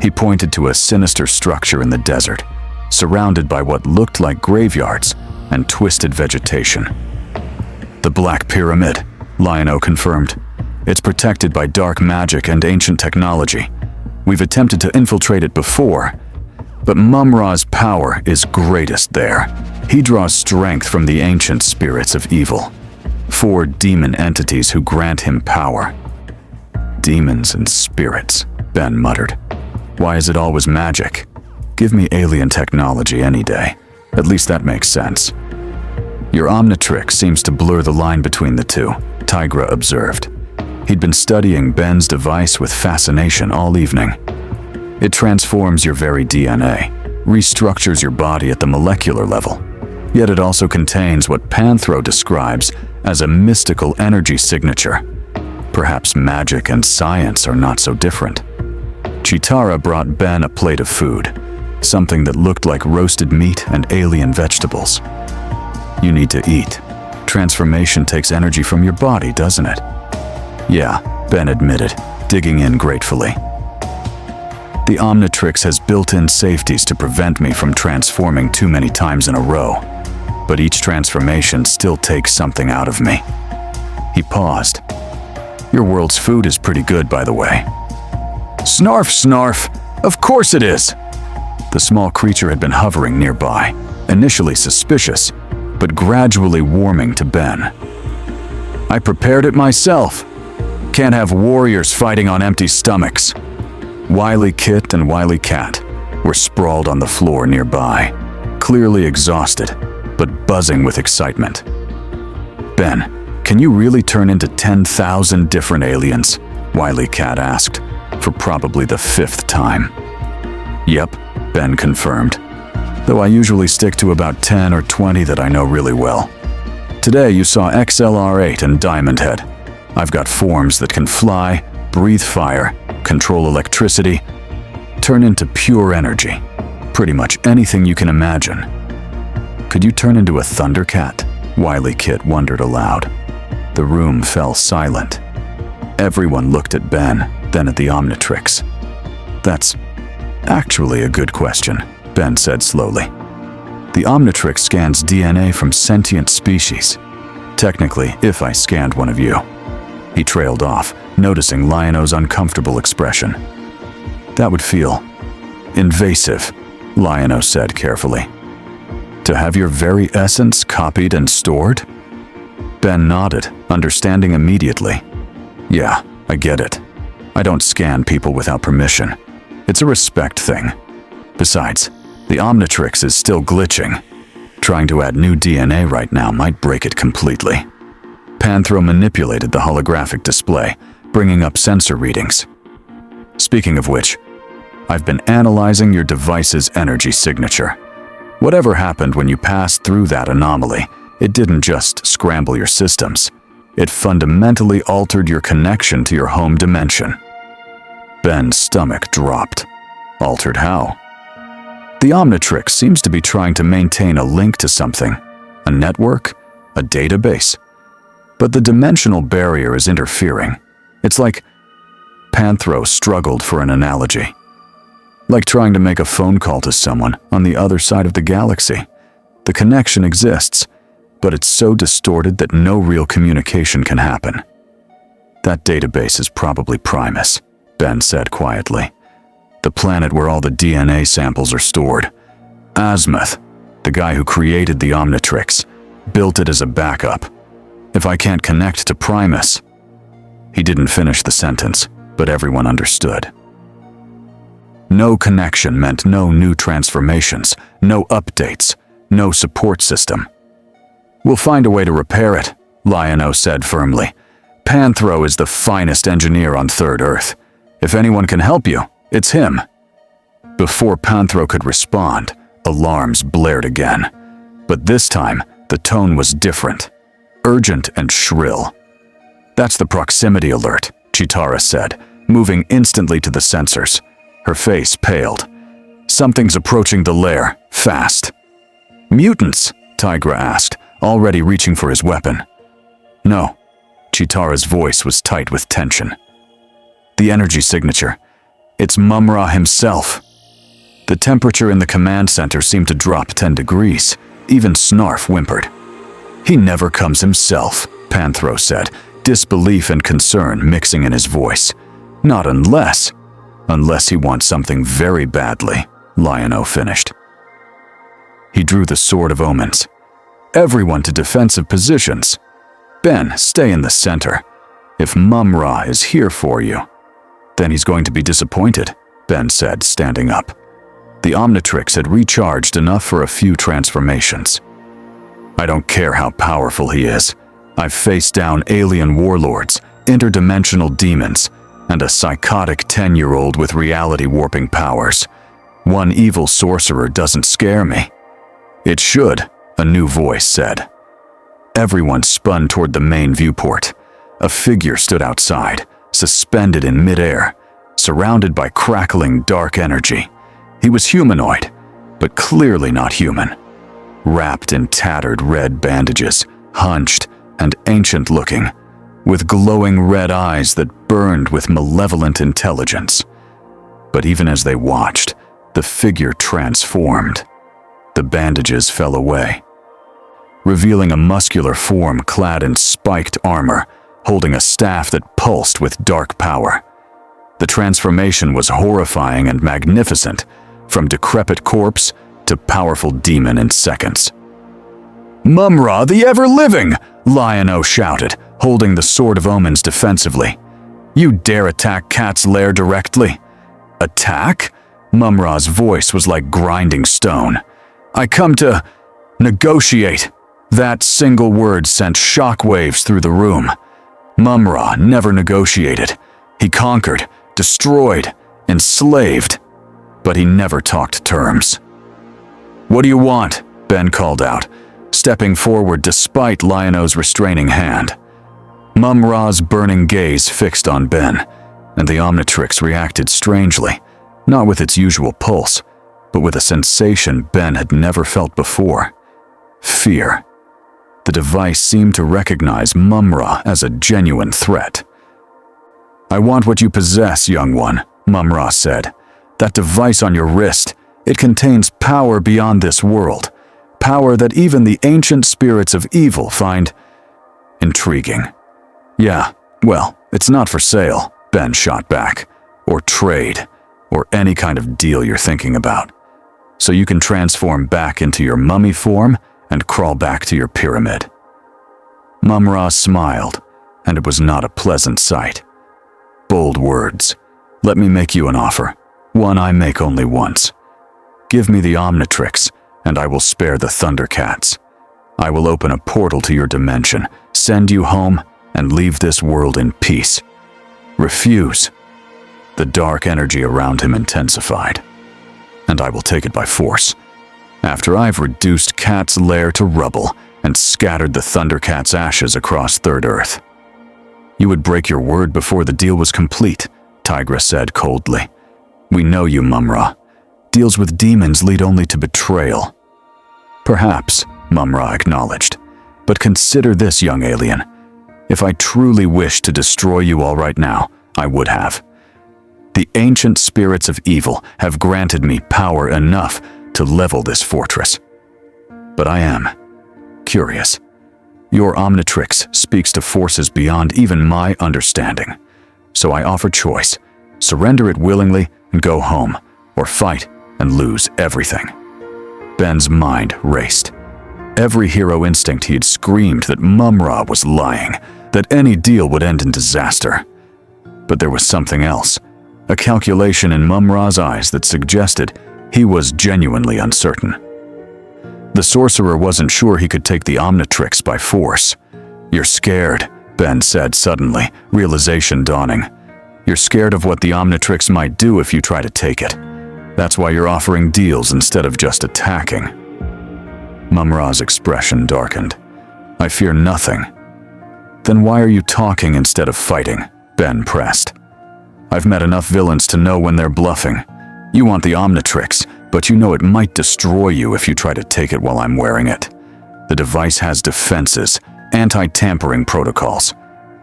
He pointed to a sinister structure in the desert, surrounded by what looked like graveyards and twisted vegetation. The Black Pyramid, Lion-O confirmed. It's protected by dark magic and ancient technology. We've attempted to infiltrate it before, but Mumm-Ra's power is greatest there. He draws strength from the ancient spirits of evil. 4 demon entities who grant him power. Demons and spirits, Ben muttered. Why is it always magic? Give me alien technology any day. At least that makes sense. Your Omnitrix seems to blur the line between the two, Tigra observed. He'd been studying Ben's device with fascination all evening. It transforms your very DNA, restructures your body at the molecular level. Yet it also contains what Panthro describes as a mystical energy signature. Perhaps magic and science are not so different. Chitara brought Ben a plate of food, something that looked like roasted meat and alien vegetables. You need to eat. Transformation takes energy from your body, doesn't it? Yeah, Ben admitted, digging in gratefully. The Omnitrix has built-in safeties to prevent me from transforming too many times in a row, but each transformation still takes something out of me. He paused. Your world's food is pretty good, by the way. Snarf, snarf! Of course it is! The small creature had been hovering nearby, initially suspicious, but gradually warming to Ben. I prepared it myself. Can't have warriors fighting on empty stomachs. Wily Kit and Wily Cat were sprawled on the floor nearby, clearly exhausted, but buzzing with excitement. Ben, can you really turn into 10,000 different aliens? Wily Cat asked, for probably the 5th time. Yep, Ben confirmed, though I usually stick to about 10 or 20 that I know really well. Today you saw XLR8 and Diamond Head. I've got forms that can fly, breathe fire, control electricity, turn into pure energy. Pretty much anything you can imagine. Could you turn into a ThunderCat? Wily Kit wondered aloud. The room fell silent. Everyone looked at Ben, then at the Omnitrix. That's actually a good question, Ben said slowly. The Omnitrix scans DNA from sentient species. Technically, if I scanned one of you. He trailed off, noticing Lion-O's uncomfortable expression. That would feel invasive, Lion-O said carefully. To have your very essence copied and stored? Ben nodded, understanding immediately. Yeah, I get it. I don't scan people without permission. It's a respect thing. Besides, the Omnitrix is still glitching. Trying to add new DNA right now might break it completely. Panthro manipulated the holographic display, bringing up sensor readings. Speaking of which, I've been analyzing your device's energy signature. Whatever happened when you passed through that anomaly, it didn't just scramble your systems. It fundamentally altered your connection to your home dimension. Ben's stomach dropped. Altered how? The Omnitrix seems to be trying to maintain a link to something, a network, a database. But the dimensional barrier is interfering. It's like Panthro struggled for an analogy. Like trying to make a phone call to someone on the other side of the galaxy. The connection exists, but it's so distorted that no real communication can happen. That database is probably Primus, Ben said quietly. The planet where all the DNA samples are stored. Azimuth, the guy who created the Omnitrix, built it as a backup. If I can't connect to Primus... He didn't finish the sentence, but everyone understood. No connection meant no new transformations, no updates, no support system. We'll find a way to repair it, Lion-O said firmly. Panthro is the finest engineer on Third Earth. If anyone can help you, it's him. Before Panthro could respond, alarms blared again. But this time, the tone was different. Urgent and shrill. That's the proximity alert, Chitara said, moving instantly to the sensors. Her face paled. Something's approaching the lair, fast. Mutants? Tigra asked, already reaching for his weapon. No. Chitara's voice was tight with tension. The energy signature. It's Mumm-Ra himself. The temperature in the command center seemed to drop 10 degrees. Even Snarf whimpered. "He never comes himself," Panthro said, disbelief and concern mixing in his voice. "Not unless he wants something very badly," Lion-O finished. He drew the Sword of Omens. "Everyone to defensive positions. Ben, stay in the center. If Mumm-Ra is here for you." "Then he's going to be disappointed," Ben said, standing up. The Omnitrix had recharged enough for a few transformations. "I don't care how powerful he is. I've faced down alien warlords, interdimensional demons, and a psychotic 10-year-old with reality-warping powers. One evil sorcerer doesn't scare me." "It should," a new voice said. Everyone spun toward the main viewport. A figure stood outside, suspended in midair, surrounded by crackling dark energy. He was humanoid, but clearly not human. Wrapped in tattered red bandages, hunched and ancient-looking, with glowing red eyes that burned with malevolent intelligence. But even as they watched, the figure transformed. The bandages fell away, revealing a muscular form clad in spiked armor, holding a staff that pulsed with dark power. The transformation was horrifying and magnificent, from decrepit corpse to powerful demon in seconds. "Mumm-Ra, the ever-living!" Lion-O shouted, holding the Sword of Omens defensively. "You dare attack Cat's lair directly?" "Attack?" Mumm-Ra's voice was like grinding stone. "I come to negotiate." That single word sent shockwaves through the room. Mumm-Ra never negotiated. He conquered, destroyed, enslaved, but he never talked terms. "What do you want?" Ben called out, stepping forward despite Lion-O's restraining hand. Mumm-Ra's burning gaze fixed on Ben, and the Omnitrix reacted strangely, not with its usual pulse, but with a sensation Ben had never felt before. Fear. The device seemed to recognize Mumm-Ra as a genuine threat. "I want what you possess, young one," Mumm-Ra said. "That device on your wrist, it contains power beyond this world, power that even the ancient spirits of evil find intriguing." "Yeah, well, it's not for sale," Ben shot back, "or trade, or any kind of deal you're thinking about. So you can transform back into your mummy form and crawl back to your pyramid." Mumm-Ra smiled, and it was not a pleasant sight. "Bold words. Let me make you an offer, one I make only once. Give me the Omnitrix, and I will spare the ThunderCats. I will open a portal to your dimension, send you home, and leave this world in peace. Refuse." The dark energy around him intensified. "And I will take it by force. After I've reduced Cat's lair to rubble and scattered the ThunderCats' ashes across Third Earth." "You would break your word before the deal was complete," Tigra said coldly. "We know you, Mumm-Ra. Deals with demons lead only to betrayal." "Perhaps," Mumm-Ra acknowledged. "But consider this, young alien. If I truly wished to destroy you all right now, I would have. The ancient spirits of evil have granted me power enough to level this fortress. But I am curious. Your Omnitrix speaks to forces beyond even my understanding. So I offer choice. Surrender it willingly and go home, or fight and lose everything." Ben's mind raced. Every hero instinct he had screamed that Mumm-Ra was lying, that any deal would end in disaster. But there was something else, a calculation in Mumm-Ra's eyes that suggested he was genuinely uncertain. The sorcerer wasn't sure he could take the Omnitrix by force. "You're scared," Ben said suddenly, realization dawning. "You're scared of what the Omnitrix might do if you try to take it. That's why you're offering deals instead of just attacking." Mumm-Ra's expression darkened. "I fear nothing." "Then why are you talking instead of fighting?" Ben pressed. "I've met enough villains to know when they're bluffing. You want the Omnitrix, but you know it might destroy you if you try to take it while I'm wearing it. The device has defenses, anti-tampering protocols.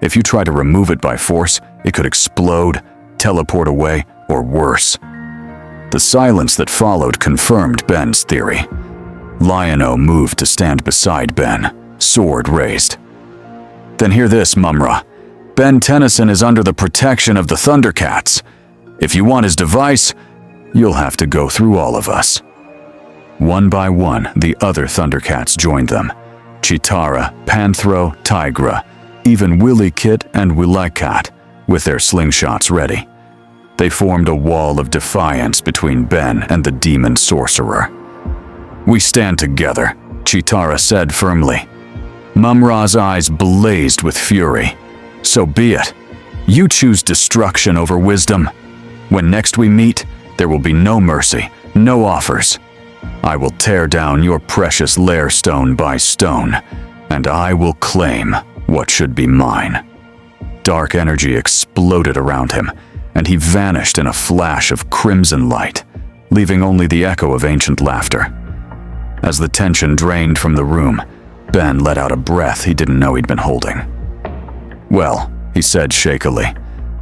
If you try to remove it by force, it could explode, teleport away, or worse." The silence that followed confirmed Ben's theory. Lion-O moved to stand beside Ben, sword raised. "Then hear this, Mumm-Ra. Ben Tennyson is under the protection of the ThunderCats. If you want his device, you'll have to go through all of us." One by one, the other ThunderCats joined them. Cheetara, Panthro, Tigra, even Willy-Kit and Willy-Cat, with their slingshots ready. They formed a wall of defiance between Ben and the demon sorcerer. "We stand together," Cheetara said firmly. Mumm-Ra's eyes blazed with fury. "So be it. You choose destruction over wisdom. When next we meet, there will be no mercy, no offers. I will tear down your precious lair stone by stone, and I will claim what should be mine." Dark energy exploded around him, and he vanished in a flash of crimson light, leaving only the echo of ancient laughter. As the tension drained from the room, Ben let out a breath he didn't know he'd been holding. "Well," he said shakily,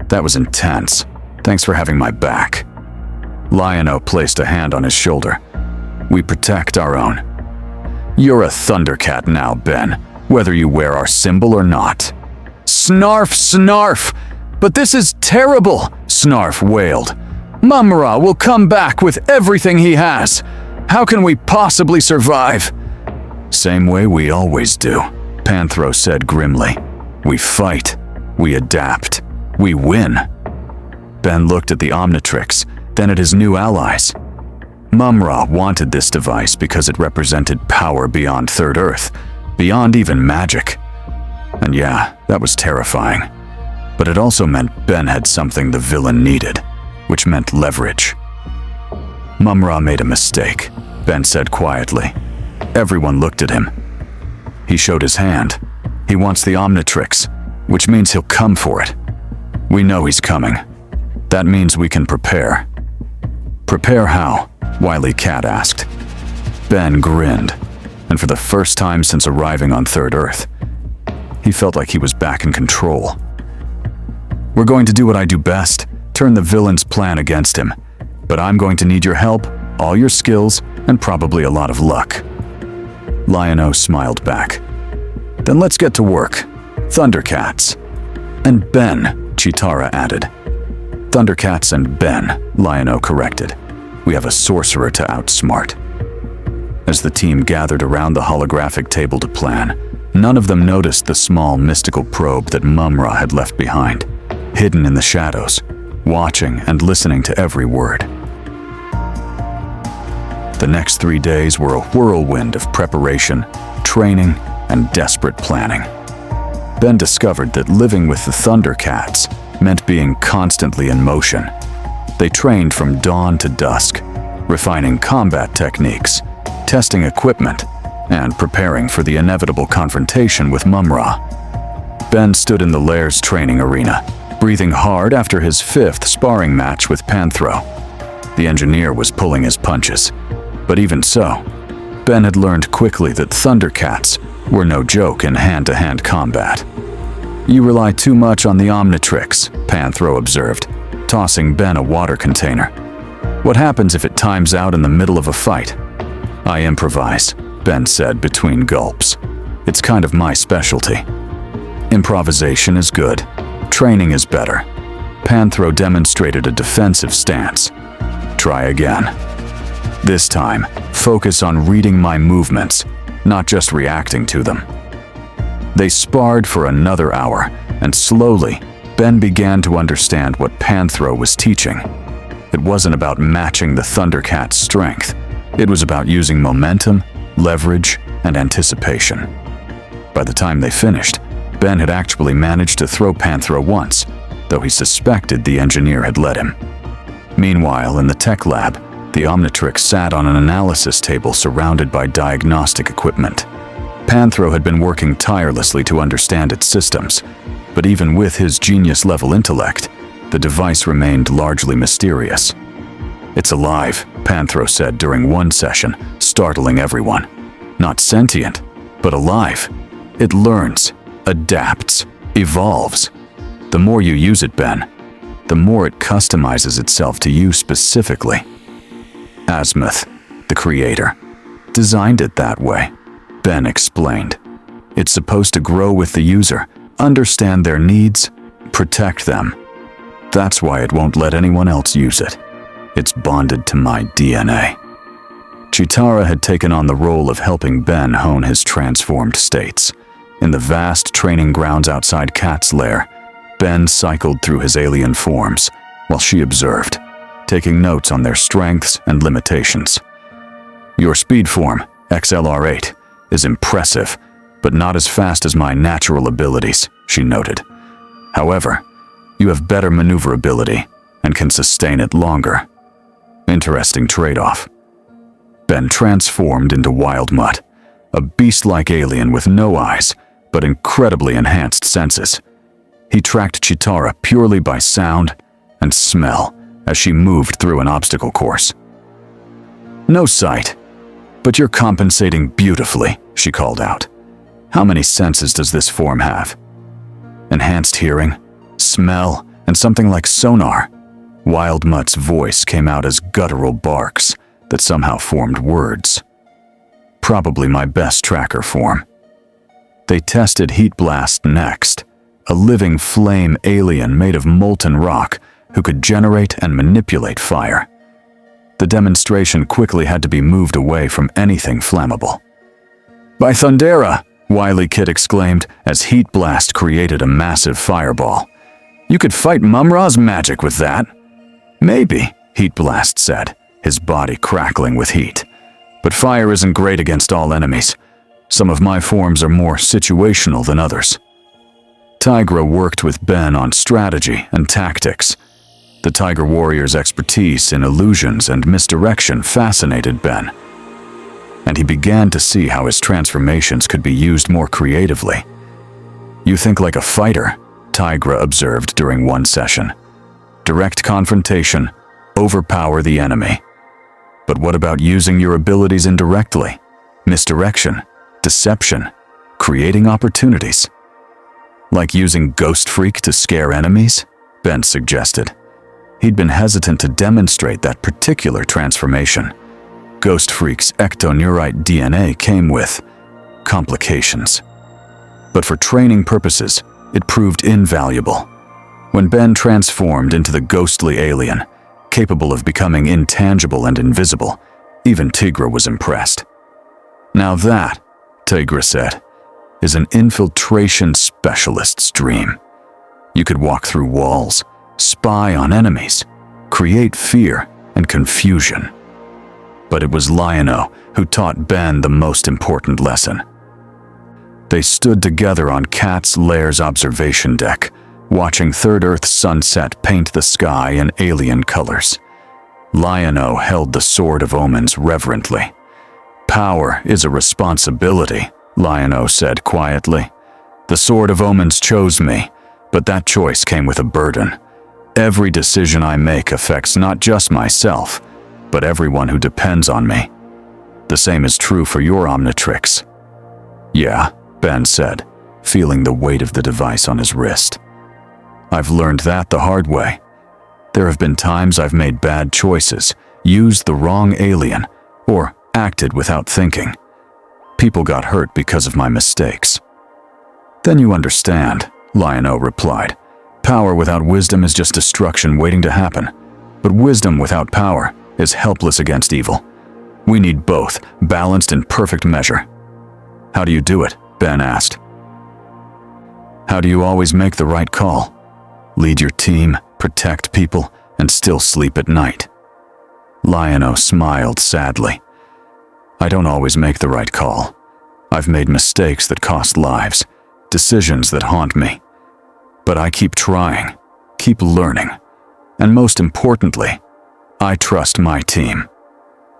"that was intense. Thanks for having my back." Lion-O placed a hand on his shoulder. "We protect our own." "You're a ThunderCat now, Ben, whether you wear our symbol or not." "Snarf, Snarf! But this is terrible!" Snarf wailed. "Mumm-Ra will come back with everything he has. How can we possibly survive?" "Same way we always do," Panthro said grimly. "We fight, we adapt, we win." Ben looked at the Omnitrix, then at his new allies. Mumm-Ra wanted this device because it represented power beyond Third Earth, beyond even magic. And yeah, that was terrifying. But it also meant Ben had something the villain needed, which meant leverage. "Mumm-Ra made a mistake," Ben said quietly. Everyone looked at him. "He showed his hand. He wants the Omnitrix, which means he'll come for it. We know he's coming. That means we can prepare." "Prepare how?" Wiley-Cat asked. Ben grinned, and for the first time since arriving on Third Earth, he felt like he was back in control. "We're going to do what I do best, turn the villain's plan against him. But I'm going to need your help, all your skills, and probably a lot of luck." Lion-O smiled back. "Then let's get to work. ThunderCats." "And Ben," Cheetara added. "ThunderCats and Ben," Lion-O corrected. "We have a sorcerer to outsmart." As the team gathered around the holographic table to plan, none of them noticed the small mystical probe that Mumm-Ra had left behind, hidden in the shadows, watching and listening to every word. The next 3 days were a whirlwind of preparation, training, and desperate planning. Ben discovered that living with the ThunderCats meant being constantly in motion. They trained from dawn to dusk, refining combat techniques, testing equipment, and preparing for the inevitable confrontation with Mumm-Ra. Ben stood in the lair's training arena, breathing hard after his 5th sparring match with Panthro. The engineer was pulling his punches. But even so, Ben had learned quickly that ThunderCats were no joke in hand-to-hand combat. "You rely too much on the Omnitrix," Panthro observed, tossing Ben a water container. "What happens if it times out in the middle of a fight?" "I improvise," Ben said between gulps. "It's kind of my specialty." "Improvisation is good. Training is better." Panthro demonstrated a defensive stance. "Try again. This time, focus on reading my movements, not just reacting to them." They sparred for another hour, and slowly, Ben began to understand what Panthro was teaching. It wasn't about matching the ThunderCats' strength. It was about using momentum, leverage, and anticipation. By the time they finished, Ben had actually managed to throw Panthro once, though he suspected the engineer had let him. Meanwhile, in the tech lab, the Omnitrix sat on an analysis table surrounded by diagnostic equipment. Panthro had been working tirelessly to understand its systems, but even with his genius-level intellect, the device remained largely mysterious. "It's alive," Panthro said during one session, startling everyone. "Not sentient, but alive. It learns, adapts, evolves. The more you use it, Ben, the more it customizes itself to you specifically." Asmuth, the creator, designed it that way, Ben explained. It's supposed to grow with the user, understand their needs, protect them. That's why it won't let anyone else use it. It's bonded to my DNA. Chitara had taken on the role of helping Ben hone his transformed states. In the vast training grounds outside Cat's lair, Ben cycled through his alien forms, while she observed, taking notes on their strengths and limitations. Your speed form, XLR8, is impressive, but not as fast as my natural abilities, she noted. However, you have better maneuverability and can sustain it longer. Interesting trade-off. Ben transformed into Wild Mutt, a beast-like alien with no eyes, but incredibly enhanced senses. He tracked Chitara purely by sound and smell as she moved through an obstacle course. No sight, but you're compensating beautifully, she called out. How many senses does this form have? Enhanced hearing, smell, and something like sonar. Wild Mutt's voice came out as guttural barks that somehow formed words. Probably my best tracker form. They tested Heat Blast next, a living flame alien made of molten rock who could generate and manipulate fire. The demonstration quickly had to be moved away from anything flammable. By Thundera! Wily Kid exclaimed as Heat Blast created a massive fireball. You could fight Mumm-Ra's magic with that. Maybe, Heat Blast said, his body crackling with heat. But fire isn't great against all enemies. Some of my forms are more situational than others. Tigra worked with Ben on strategy and tactics. The Tiger Warrior's expertise in illusions and misdirection fascinated Ben, and he began to see how his transformations could be used more creatively. You think like a fighter, Tigra observed during one session. Direct confrontation, overpower the enemy. But what about using your abilities indirectly? Misdirection, deception, creating opportunities. Like using Ghost Freak to scare enemies? Ben suggested. He'd been hesitant to demonstrate that particular transformation. Ghost Freak's ectoneurite DNA came with complications. But for training purposes, it proved invaluable. When Ben transformed into the ghostly alien, capable of becoming intangible and invisible, even Tigra was impressed. Now that, Tigra said, is an infiltration specialist's dream. You could walk through walls, spy on enemies, create fear and confusion. But it was Lion-O who taught Ben the most important lesson. They stood together on Cat's lair's observation deck, watching Third Earth's sunset paint the sky in alien colors. Lion-O held the Sword of Omens reverently. Power is a responsibility, Lion-O said quietly. The Sword of Omens chose me, but that choice came with a burden. Every decision I make affects not just myself, but everyone who depends on me. The same is true for your Omnitrix. Yeah, Ben said, feeling the weight of the device on his wrist. I've learned that the hard way. There have been times I've made bad choices, used the wrong alien, or acted without thinking. People got hurt because of my mistakes. Then you understand, Lion-O replied. Power without wisdom is just destruction waiting to happen, but wisdom without power is helpless against evil. We need both, balanced in perfect measure. How do you do it? Ben asked. How do you always make the right call? Lead your team, protect people, and still sleep at night? Lion-O smiled sadly. I don't always make the right call. I've made mistakes that cost lives, decisions that haunt me. But I keep trying, keep learning, and most importantly, I trust my team.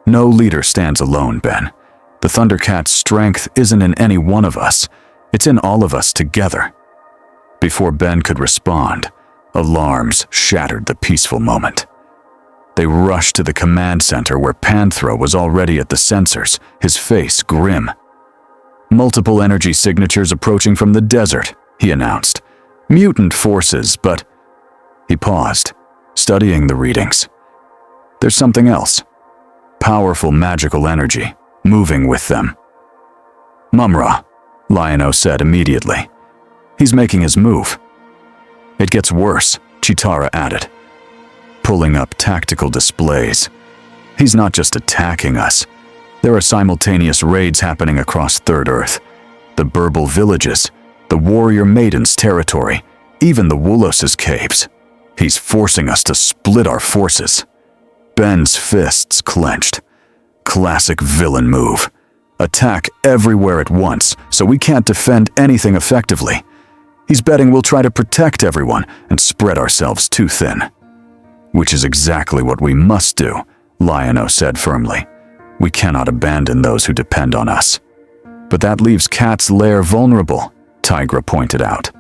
No leader stands alone, Ben. The ThunderCats' strength isn't in any one of us, it's in all of us together. Before Ben could respond, alarms shattered the peaceful moment. They rushed to the command center where Panthro was already at the sensors, his face grim. Multiple energy signatures approaching from the desert, he announced. Mutant forces, but... He paused, studying the readings. There's something else. Powerful magical energy, moving with them. "Mumm-Ra," Lion-O said immediately. "He's making his move." "It gets worse," Cheetara added, pulling up tactical displays. "He's not just attacking us. There are simultaneous raids happening across Third Earth. The Burble villages, the Warrior Maidens' territory, even the Woolos's caves. He's forcing us to split our forces." Ben's fists clenched. Classic villain move. Attack everywhere at once, so we can't defend anything effectively. He's betting we'll try to protect everyone and spread ourselves too thin. "Which is exactly what we must do," Lion-O said firmly. "We cannot abandon those who depend on us." "But that leaves Cat's lair vulnerable," Tigra pointed out.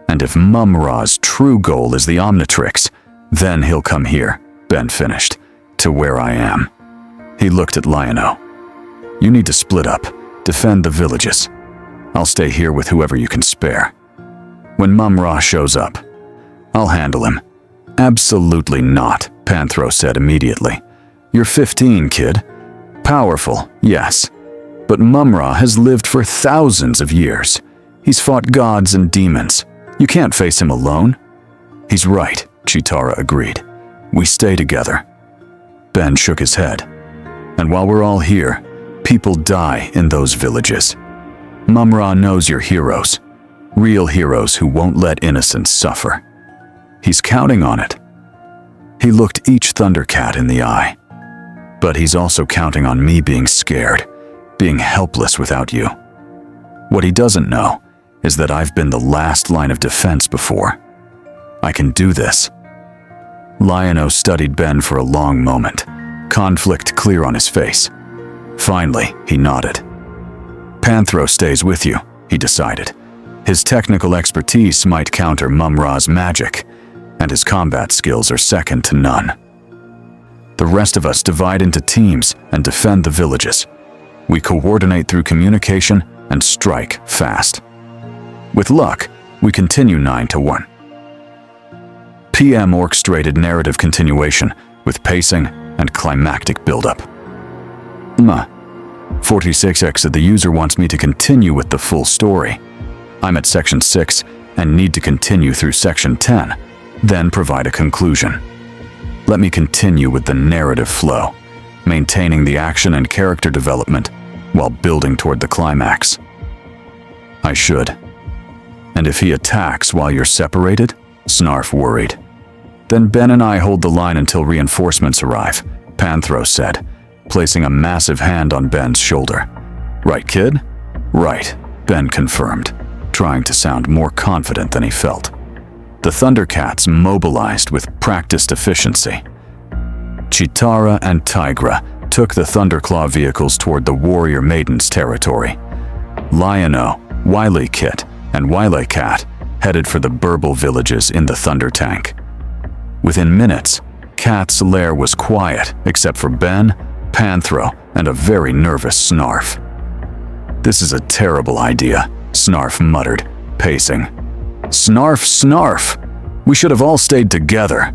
"And if Mumm-Ra's true goal is the Omnitrix, then he'll come here," Ben finished, "to where I am." He looked at Lion-O. "You need to split up, defend the villages. I'll stay here with whoever you can spare. When Mumm-Ra shows up, I'll handle him." "Absolutely not," Panthro said immediately. "You're 15, kid. Powerful, yes. But Mumm-Ra has lived for thousands of years. He's fought gods and demons. You can't face him alone." "He's right," Cheetara agreed. "We stay together." Ben shook his head. "And while we're all here, people die in those villages. Mumm-Ra knows you're heroes. Real heroes who won't let innocents suffer. He's counting on it." He looked each ThunderCat in the eye. "But he's also counting on me being scared, being helpless without you. What he doesn't know is that I've been the last line of defense before. I can do this." Lion-O studied Ben for a long moment, conflict clear on his face. Finally, he nodded. "Panthro stays with you," he decided. "His technical expertise might counter Mumm-Ra's magic, and his combat skills are second to none. The rest of us divide into teams and defend the villages. We coordinate through communication and strike fast. With luck, we continue 9-1. PM orchestrated narrative continuation with pacing and climactic buildup. 46X said the user wants me to continue with the full story. I'm at section 6 and need to continue through section 10, then provide a conclusion. Let me continue with the narrative flow, maintaining the action and character development while building toward the climax. I should. And if he attacks while you're separated? Snarf worried. Then Ben and I hold the line until reinforcements arrive, Panthro said, placing a massive hand on Ben's shoulder. Right, kid? Right, Ben confirmed, trying to sound more confident than he felt. The ThunderCats mobilized with practiced efficiency. Cheetara and Tigra took the Thunderclaw vehicles toward the Warrior Maidens' territory. Lion-O, Wily Kit, and Wily Cat headed for the Burble villages in the Thunder Tank. Within minutes, Cat's lair was quiet except for Ben, Panthro, and a very nervous Snarf. This is a terrible idea, Snarf muttered, pacing. Snarf, Snarf! We should have all stayed together.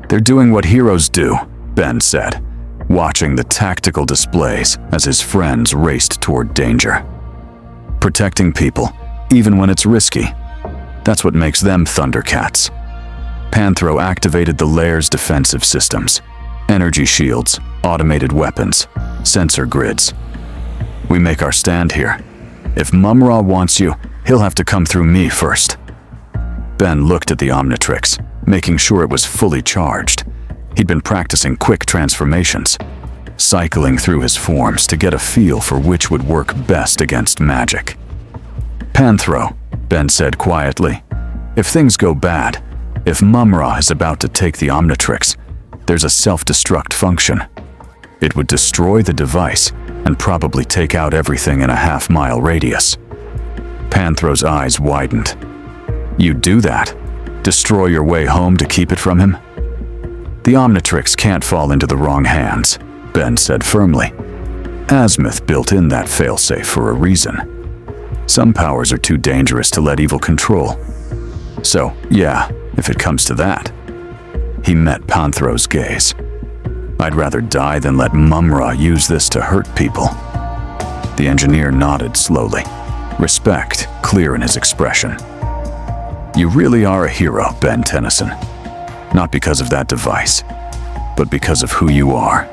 They're doing what heroes do, Ben said, watching the tactical displays as his friends raced toward danger. Protecting people, even when it's risky. That's what makes them ThunderCats. Panthro activated the lair's defensive systems. Energy shields, automated weapons, sensor grids. We make our stand here. If Mumm-Ra wants you, he'll have to come through me first. Ben looked at the Omnitrix, making sure it was fully charged. He'd been practicing quick transformations, cycling through his forms to get a feel for which would work best against magic. Panthro, Ben said quietly, if things go bad, if Mumm-Ra is about to take the Omnitrix, there's a self-destruct function. It would destroy the device and probably take out everything in a half-mile radius. Panthro's eyes widened. You'd do that? Destroy your way home to keep it from him? The Omnitrix can't fall into the wrong hands, Ben said firmly. Azimuth built in that failsafe for a reason. Some powers are too dangerous to let evil control. So, yeah, if it comes to that. He met Panthro's gaze. I'd rather die than let Mumm-Ra use this to hurt people. The engineer nodded slowly, respect clear in his expression. You really are a hero, Ben Tennyson. Not because of that device, but because of who you are.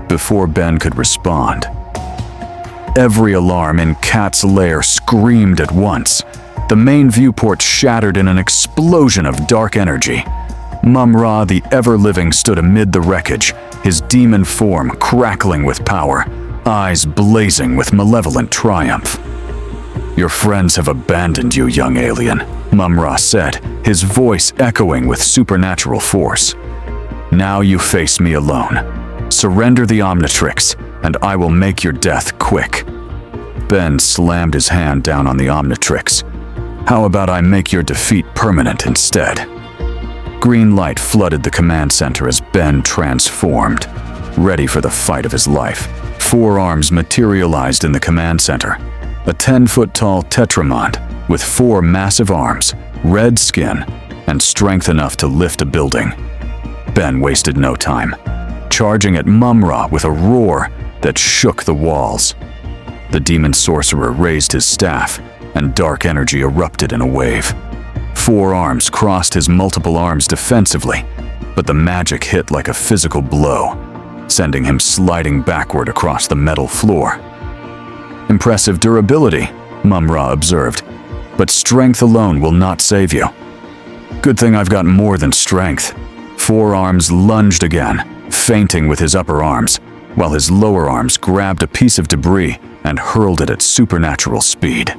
Before Ben could respond, every alarm in Cat's lair screamed at once. The main viewport shattered in an explosion of dark energy. Mumm-Ra, the ever-living, stood amid the wreckage, his demon form crackling with power, eyes blazing with malevolent triumph. Your friends have abandoned you, young alien, Mumm-Ra said, his voice echoing with supernatural force. Now you face me alone. Surrender the Omnitrix, and I will make your death quick. Ben slammed his hand down on the Omnitrix. How about I make your defeat permanent instead? Green light flooded the command center as Ben transformed, ready for the fight of his life. 4 arms materialized in the command center. A 10-foot-tall Tetramont with 4 massive arms, red skin, and strength enough to lift a building. Ben wasted no time, charging at Mumm-Ra with a roar that shook the walls. The demon sorcerer raised his staff, and dark energy erupted in a wave. 4 arms crossed his multiple arms defensively, but the magic hit like a physical blow, sending him sliding backward across the metal floor. Impressive durability, Mumm-Ra observed, but strength alone will not save you. Good thing I've got more than strength. 4 arms lunged again, feinting with his upper arms, while his lower arms grabbed a piece of debris and hurled it at supernatural speed.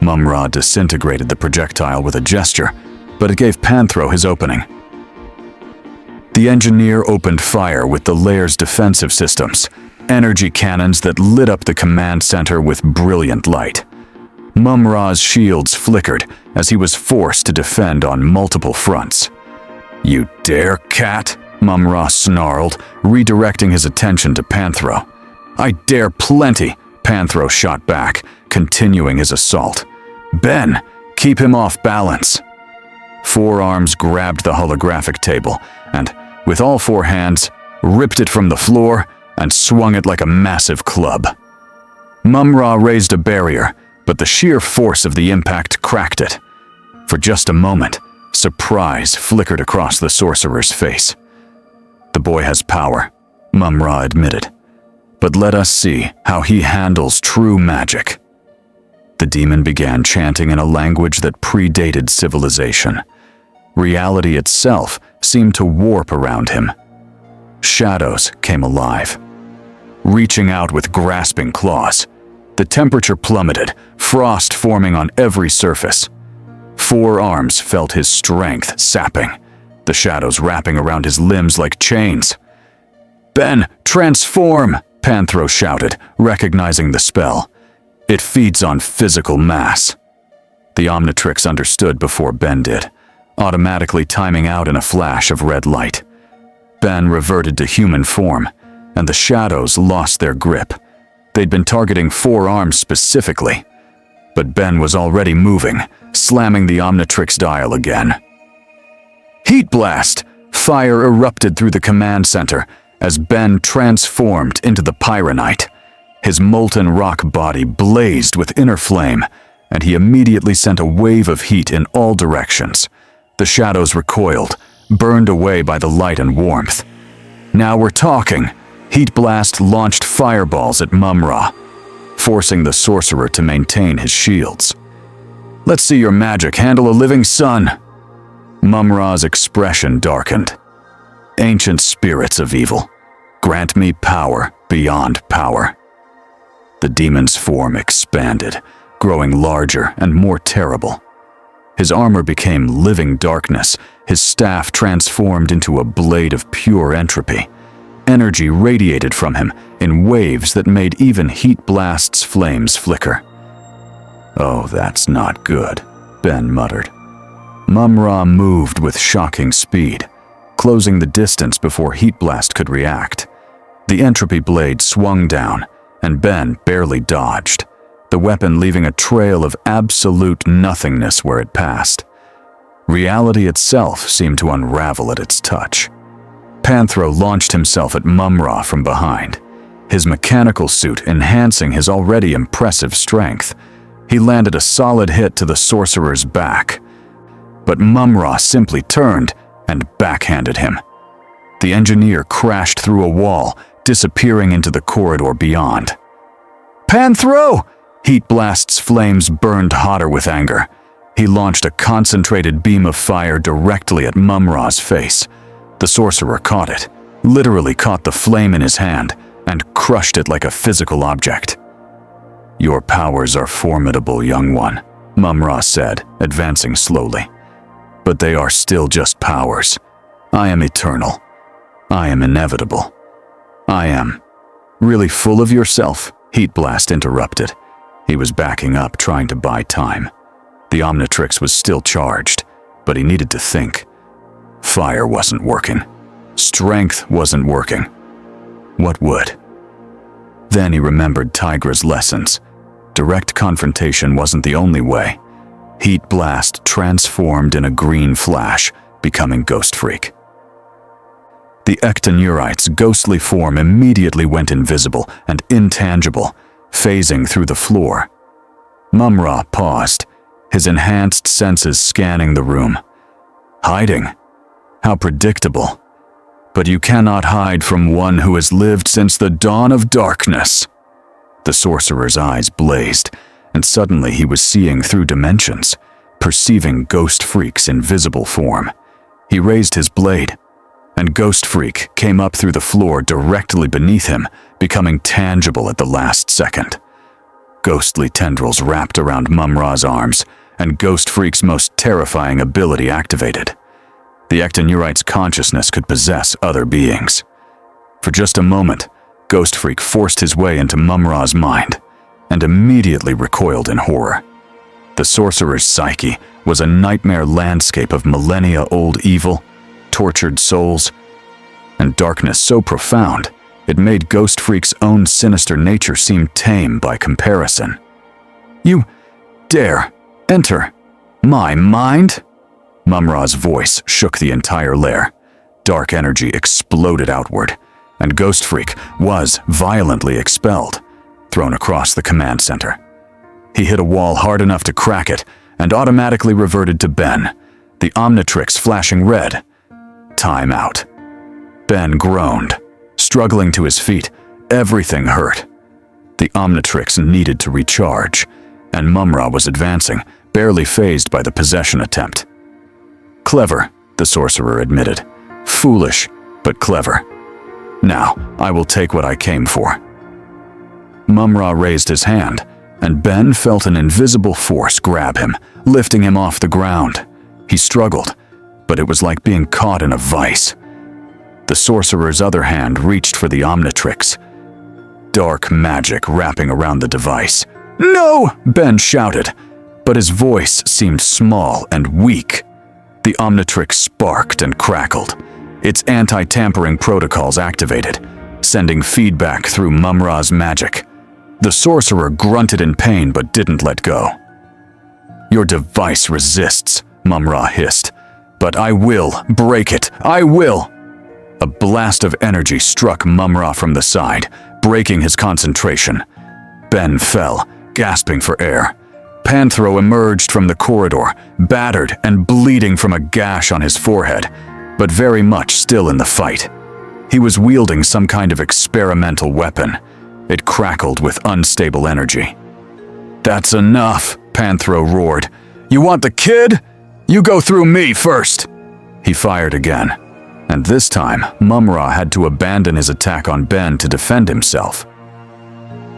Mumm-Ra disintegrated the projectile with a gesture, but it gave Panthro his opening. The engineer opened fire with the lair's defensive systems, energy cannons that lit up the command center with brilliant light. Mumm-Ra's shields flickered as he was forced to defend on multiple fronts. You dare, Cat? Mumm-Ra snarled, redirecting his attention to Panthro. I dare plenty, Panthro shot back, continuing his assault. Ben, keep him off balance. 4 arms grabbed the holographic table and, with all 4 hands, ripped it from the floor and swung it like a massive club. Mumm-Ra raised a barrier, but the sheer force of the impact cracked it. For just a moment, surprise flickered across the sorcerer's face. The boy has power, Mumm-Ra admitted, but let us see how he handles true magic. The demon began chanting in a language that predated civilization. Reality itself seemed to warp around him. Shadows came alive, reaching out with grasping claws. The temperature plummeted, frost forming on every surface. 4 arms felt his strength sapping, the shadows wrapping around his limbs like chains. Ben, transform! Panthro shouted, recognizing the spell. It feeds on physical mass. The Omnitrix understood before Ben did, automatically timing out in a flash of red light. Ben reverted to human form, and the shadows lost their grip. They'd been targeting 4 arms specifically, but Ben was already moving, slamming the Omnitrix dial again. Heat blast! Fire erupted through the command center as Ben transformed into the Pyronite. His molten rock body blazed with inner flame, and he immediately sent a wave of heat in all directions. The shadows recoiled, burned away by the light and warmth. Now we're talking. Heat Blast launched fireballs at Mumm-Ra, forcing the sorcerer to maintain his shields. Let's see your magic handle a living sun. Mumm-Ra's expression darkened. Ancient spirits of evil, grant me power beyond power. The demon's form expanded, growing larger and more terrible. His armor became living darkness, his staff transformed into a blade of pure entropy. Energy radiated from him in waves that made even Heat Blast's flames flicker. Oh, that's not good, Ben muttered. Mumm-Ra moved with shocking speed, closing the distance before Heat Blast could react. The entropy blade swung down, and Ben barely dodged, the weapon leaving a trail of absolute nothingness where it passed. Reality itself seemed to unravel at its touch. Panthro launched himself at Mumm-Ra from behind. his mechanical suit enhancing his already impressive strength. He landed a solid hit to the sorcerer's back, but Mumm-Ra simply turned and backhanded him. The engineer crashed through a wall, disappearing into the corridor beyond. "Panthro!" Heat Blast's flames burned hotter with anger. He launched a concentrated beam of fire directly at Mumm-Ra's face. The sorcerer caught it, literally caught the flame in his hand, and crushed it like a physical object. "Your powers are formidable, young one," Mumm-Ra said, advancing slowly. "But they are still just powers. I am eternal. I am inevitable. I am." "Really full of yourself?" Heat Blast interrupted. He was backing up, trying to buy time. The Omnitrix was still charged, but he needed to think. Fire wasn't working. Strength wasn't working. What would? Then he remembered Tigra's lessons. Direct confrontation wasn't the only way. Heat Blast transformed in a green flash, becoming Ghost Freak. The Ectonurite's ghostly form immediately went invisible and intangible, phasing through the floor. Mumm-Ra paused, his enhanced senses scanning the room. Hiding? How predictable. But you cannot hide from one who has lived since the dawn of darkness. The sorcerer's eyes blazed, and suddenly he was seeing through dimensions, perceiving Ghost Freak's invisible form. He raised his blade, and Ghost Freak came up through the floor directly beneath him, becoming tangible at the last second. Ghostly tendrils wrapped around Mumm-Ra's arms, and Ghost Freak's most terrifying ability activated. The Ectonurite's consciousness could possess other beings. For just a moment, Ghost Freak forced his way into Mumm-Ra's mind, and immediately recoiled in horror. The sorcerer's psyche was a nightmare landscape of millennia-old evil, tortured souls, and darkness so profound it made Ghost Freak's own sinister nature seem tame by comparison. "You dare enter my mind?" Mumm-Ra's voice shook the entire lair. Dark energy exploded outward, and Ghost Freak was violently expelled, thrown across the command center. He hit a wall hard enough to crack it, and automatically reverted to Ben, the Omnitrix flashing red. Time out. Ben groaned, struggling to his feet. Everything hurt. The Omnitrix needed to recharge, and Mumm-Ra was advancing, barely fazed by the possession attempt. "Clever," the sorcerer admitted. "Foolish, but clever. Now, I will take what I came for." Mumm-Ra raised his hand, and Ben felt an invisible force grab him, lifting him off the ground. He struggled, but it was like being caught in a vice. The sorcerer's other hand reached for the Omnitrix, dark magic wrapping around the device. "No!" Ben shouted, but his voice seemed small and weak. The Omnitrix sparked and crackled, its anti-tampering protocols activated, sending feedback through Mumm-Ra's magic. The sorcerer grunted in pain but didn't let go. "Your device resists," Mumm-Ra hissed. "But I will break it. I will!" A blast of energy struck Mumm-Ra from the side, breaking his concentration. Ben fell, gasping for air. Panthro emerged from the corridor, battered and bleeding from a gash on his forehead, but very much still in the fight. He was wielding some kind of experimental weapon. It crackled with unstable energy. "That's enough," Panthro roared. "You want the kid? You go through me first." He fired again, and this time Mumm-Ra had to abandon his attack on Ben to defend himself.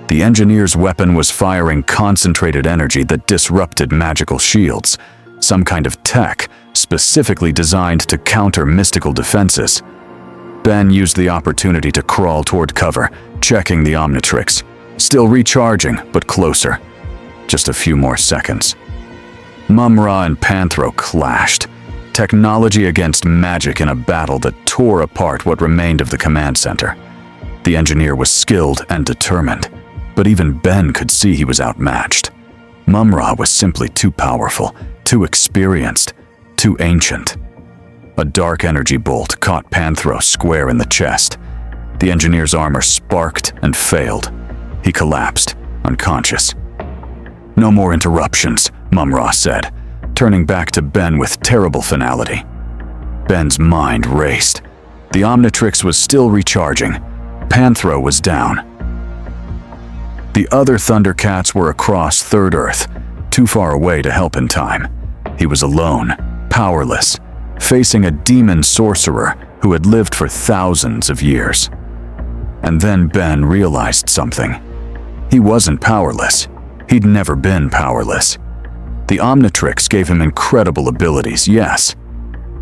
The engineer's weapon was firing concentrated energy that disrupted magical shields, some kind of tech specifically designed to counter mystical defenses. Ben used the opportunity to crawl toward cover, checking the Omnitrix, still recharging but closer. Just a few more seconds. Mumm-Ra and Panthro clashed, technology against magic in a battle that tore apart what remained of the command center. The engineer was skilled and determined, but even Ben could see he was outmatched. Mumm-Ra was simply too powerful, too experienced, too ancient. A dark energy bolt caught Panthro square in the chest. The engineer's armor sparked and failed. He collapsed, unconscious. "No more interruptions," Mumm-Ra said, turning back to Ben with terrible finality. Ben's mind raced. The Omnitrix was still recharging. Panthro was down. The other ThunderCats were across Third Earth, too far away to help in time. He was alone, powerless, facing a demon sorcerer who had lived for thousands of years. And then Ben realized something. He wasn't powerless. He'd never been powerless. The Omnitrix gave him incredible abilities, yes,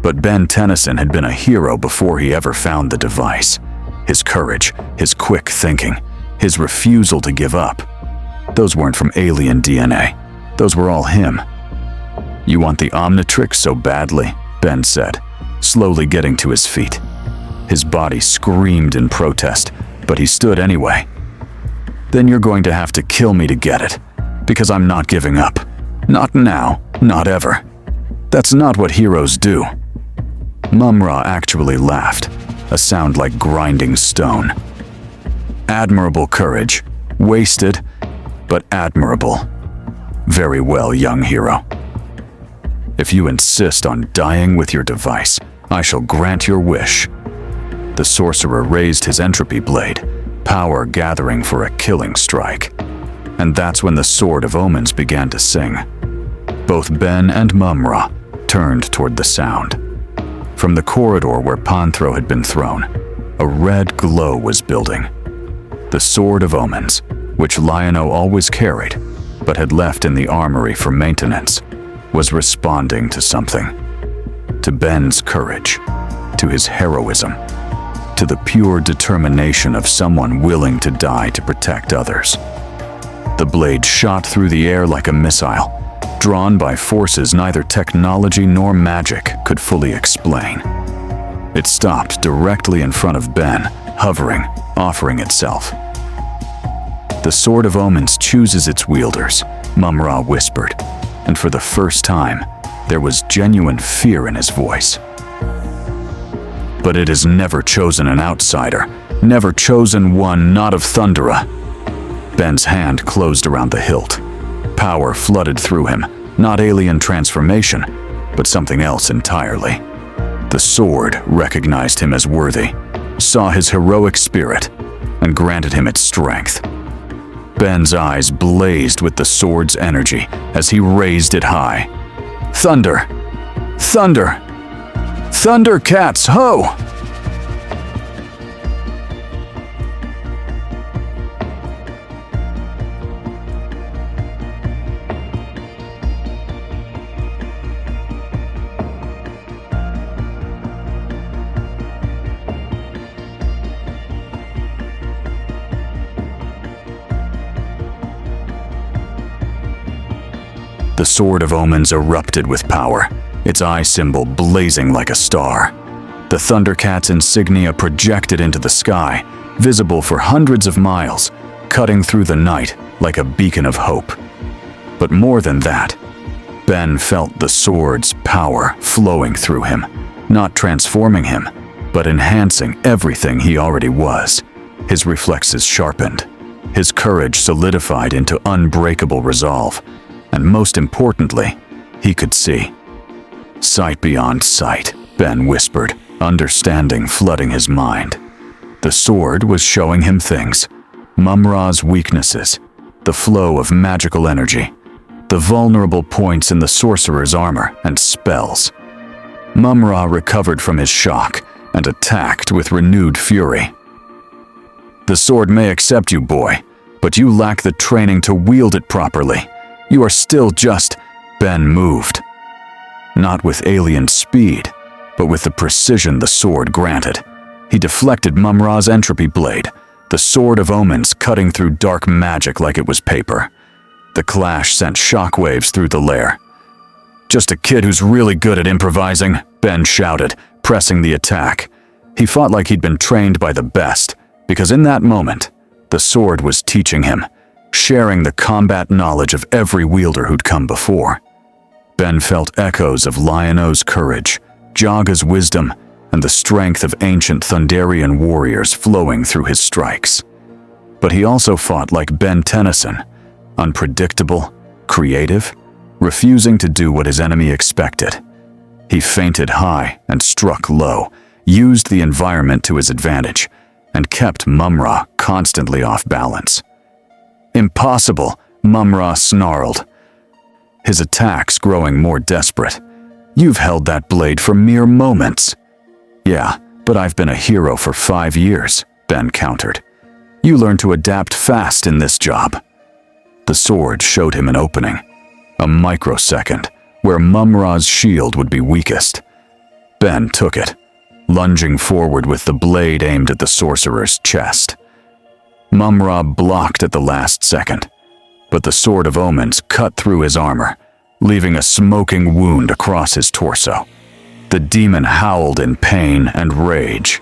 but Ben Tennyson had been a hero before he ever found the device. His courage, his quick thinking, his refusal to give up. Those weren't from alien DNA. Those were all him. "You want the Omnitrix so badly?" Ben said, slowly getting to his feet. His body screamed in protest, but he stood anyway. "Then you're going to have to kill me to get it, because I'm not giving up. Not now, not ever. That's not what heroes do." Mumm-Ra actually laughed, a sound like grinding stone. "Admirable courage. Wasted, but admirable. Very well, young hero. If you insist on dying with your device, I shall grant your wish." The sorcerer raised his entropy blade, power gathering for a killing strike. And that's when the Sword of Omens began to sing. Both Ben and Mumm-Ra turned toward the sound. From the corridor where Panthro had been thrown, a red glow was building. The Sword of Omens, which Lion-O always carried, but had left in the armory for maintenance, was responding to something. To Ben's courage, to his heroism, to the pure determination of someone willing to die to protect others. The blade shot through the air like a missile, drawn by forces neither technology nor magic could fully explain. It stopped directly in front of Ben, hovering, offering itself. "The Sword of Omens chooses its wielders," Mumm-Ra whispered, and for the first time, there was genuine fear in his voice. "But it has never chosen an outsider, never chosen one not of ThunderCats." Ben's hand closed around the hilt. Power flooded through him, not alien transformation, but something else entirely. The sword recognized him as worthy, saw his heroic spirit, and granted him its strength. Ben's eyes blazed with the sword's energy as he raised it high. "Thunder! Thunder! ThunderCats, ho!" The Sword of Omens erupted with power, its eye symbol blazing like a star. The ThunderCats insignia projected into the sky, visible for hundreds of miles, cutting through the night like a beacon of hope. But more than that, Ben felt the sword's power flowing through him, not transforming him, but enhancing everything he already was. His reflexes sharpened, his courage solidified into unbreakable resolve, and most importantly, he could see. "Sight beyond sight," Ben whispered, understanding flooding his mind. The sword was showing him things. Mumm-Ra's weaknesses, the flow of magical energy, the vulnerable points in the sorcerer's armor and spells. Mumm-Ra recovered from his shock and attacked with renewed fury. "The sword may accept you, boy, but you lack the training to wield it properly. You are still just—" Ben moved. Not with alien speed, but with the precision the sword granted. He deflected Mumm-Ra's entropy blade, the Sword of Omens cutting through dark magic like it was paper. The clash sent shockwaves through the lair. "Just a kid who's really good at improvising," Ben shouted, pressing the attack. He fought like he'd been trained by the best, because in that moment, the sword was teaching him, sharing the combat knowledge of every wielder who'd come before. Ben felt echoes of Lion-O's courage, Jaga's wisdom, and the strength of ancient Thunderian warriors flowing through his strikes. But he also fought like Ben Tennyson, unpredictable, creative, refusing to do what his enemy expected. He feinted high and struck low, used the environment to his advantage, and kept Mumm-Ra constantly off balance. "Impossible," Mumm-Ra snarled, his attacks growing more desperate. "You've held that blade for mere moments." "Yeah, but I've been a hero for 5 years," Ben countered. "You learn to adapt fast in this job." The sword showed him an opening, a microsecond where Mumm-Ra's shield would be weakest. Ben took it, lunging forward with the blade aimed at the sorcerer's chest. Mumm-Ra blocked at the last second, but the Sword of Omens cut through his armor, leaving a smoking wound across his torso. The demon howled in pain and rage.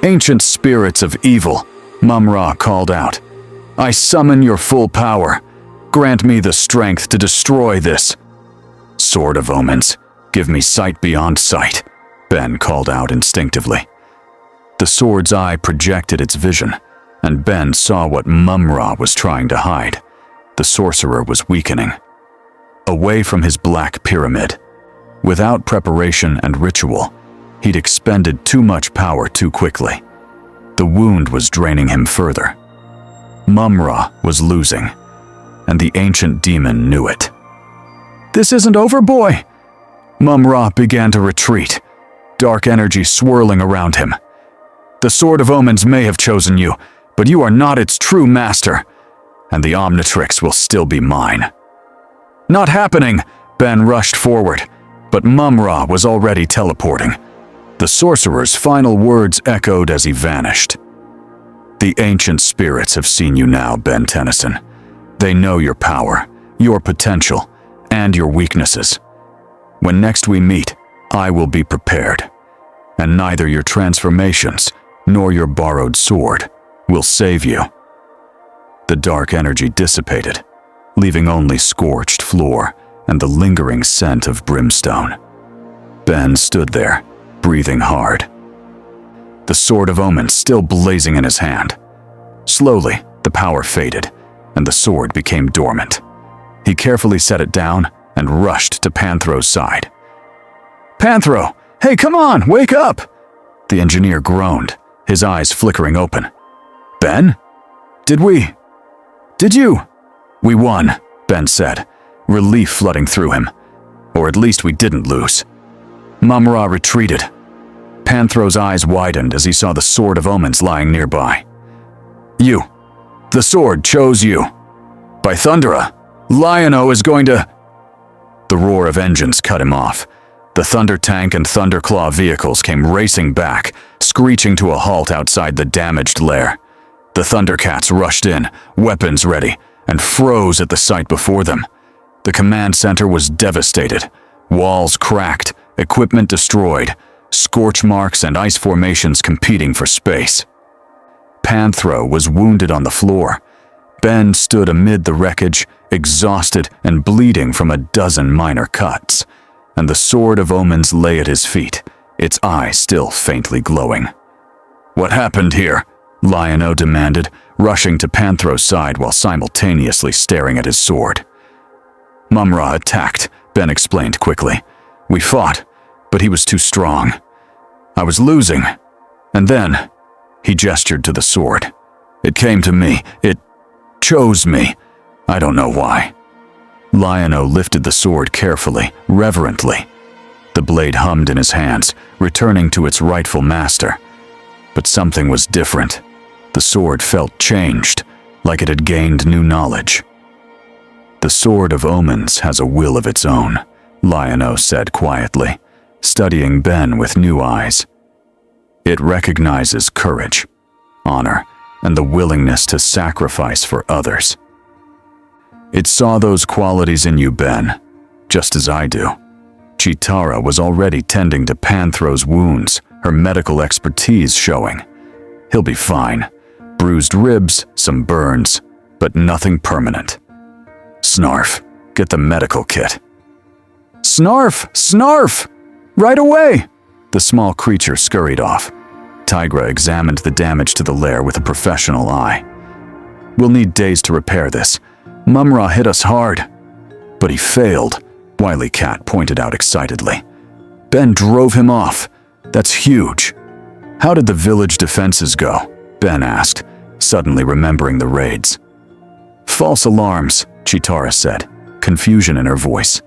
"Ancient spirits of evil," Mumm-Ra called out, "I summon your full power. Grant me the strength to destroy this." "Sword of Omens, give me sight beyond sight," Ben called out instinctively. The sword's eye projected its vision, and Ben saw what Mumm-Ra was trying to hide. The sorcerer was weakening. Away from his black pyramid, without preparation and ritual, he'd expended too much power too quickly. The wound was draining him further. Mumm-Ra was losing, and the ancient demon knew it. "This isn't over, boy!" Mumm-Ra began to retreat, dark energy swirling around him. "The Sword of Omens may have chosen you, but you are not its true master, and the Omnitrix will still be mine." "Not happening!" Ben rushed forward, but Mumm-Ra was already teleporting. The sorcerer's final words echoed as he vanished. "The ancient spirits have seen you now, Ben Tennyson. They know your power, your potential, and your weaknesses. When next we meet, I will be prepared, and neither your transformations nor your borrowed sword will save you." The dark energy dissipated, leaving only scorched floor and the lingering scent of brimstone. Ben stood there, breathing hard, the Sword of Omens still blazing in his hand. Slowly, the power faded, and the sword became dormant. He carefully set it down and rushed to Panthro's side. "Panthro! Hey, come on, wake up!" The engineer groaned, his eyes flickering open. "Ben? Did you?" "We won," Ben said, relief flooding through him. "Or at least we didn't lose." Mumm-Ra retreated. Panthro's eyes widened as he saw the Sword of Omens lying nearby. The sword chose you. By Thundera, Lion-O is going to—" The roar of engines cut him off. The Thunder Tank and Thunderclaw vehicles came racing back, screeching to a halt outside the damaged lair. The ThunderCats rushed in, weapons ready, and froze at the sight before them. The command center was devastated. Walls cracked, equipment destroyed, scorch marks and ice formations competing for space. Panthro was wounded on the floor. Ben stood amid the wreckage, exhausted and bleeding from a dozen minor cuts, and the Sword of Omens lay at his feet, its eye still faintly glowing. "What happened here?" Lion-O demanded, rushing to Panthro's side while simultaneously staring at his sword. "Mumm-Ra attacked," Ben explained quickly. "We fought, but he was too strong. I was losing, and then—" He gestured to the sword. "It came to me. It chose me. I don't know why." Lion-O lifted the sword carefully, reverently. The blade hummed in his hands, returning to its rightful master. But something was different. The sword felt changed, like it had gained new knowledge. "The Sword of Omens has a will of its own," Lion-O said quietly, studying Ben with new eyes. "It recognizes courage, honor, and the willingness to sacrifice for others. It saw those qualities in you, Ben, just as I do." Chitara was already tending to Panthro's wounds, her medical expertise showing. "He'll be fine. Bruised ribs, some burns, but nothing permanent." "Snarf, get the medical kit." "Snarf! Snarf! Right away!" The small creature scurried off. Tigra examined the damage to the lair with a professional eye. "We'll need days to repair this. Mumm-Ra hit us hard." "But he failed," Wily Cat pointed out excitedly. "Ben drove him off. That's huge." "How did the village defenses go?" Ben asked, suddenly remembering the raids. "False alarms," Chitara said, confusion in her voice.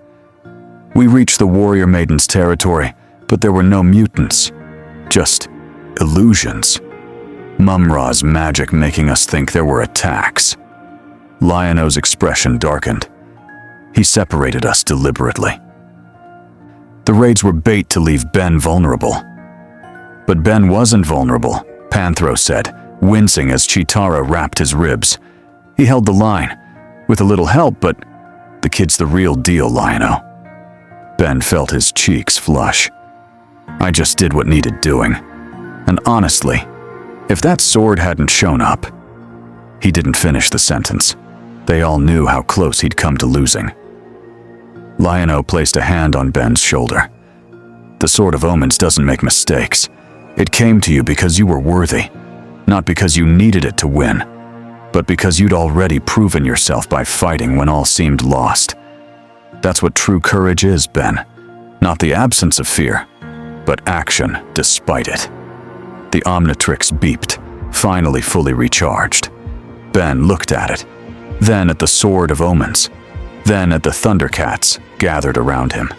"We reached the warrior maiden's territory, but there were no mutants. Just illusions. Mumm-Ra's magic making us think there were attacks." Lion-O's expression darkened. "He separated us deliberately. The raids were bait to leave Ben vulnerable." "But Ben wasn't vulnerable," Panthro said, wincing as Chitara wrapped his ribs. "He held the line, with a little help, but the kid's the real deal, Lion-O." Ben felt his cheeks flush. "I just did what needed doing. And honestly, if that sword hadn't shown up..." He didn't finish the sentence. They all knew how close he'd come to losing. Lion-O placed a hand on Ben's shoulder. "The Sword of Omens doesn't make mistakes. It came to you because you were worthy, not because you needed it to win, but because you'd already proven yourself by fighting when all seemed lost. That's what true courage is, Ben. Not the absence of fear, but action despite it." The Omnitrix beeped, finally fully recharged. Ben looked at it, then at the Sword of Omens, then at the ThunderCats gathered around him.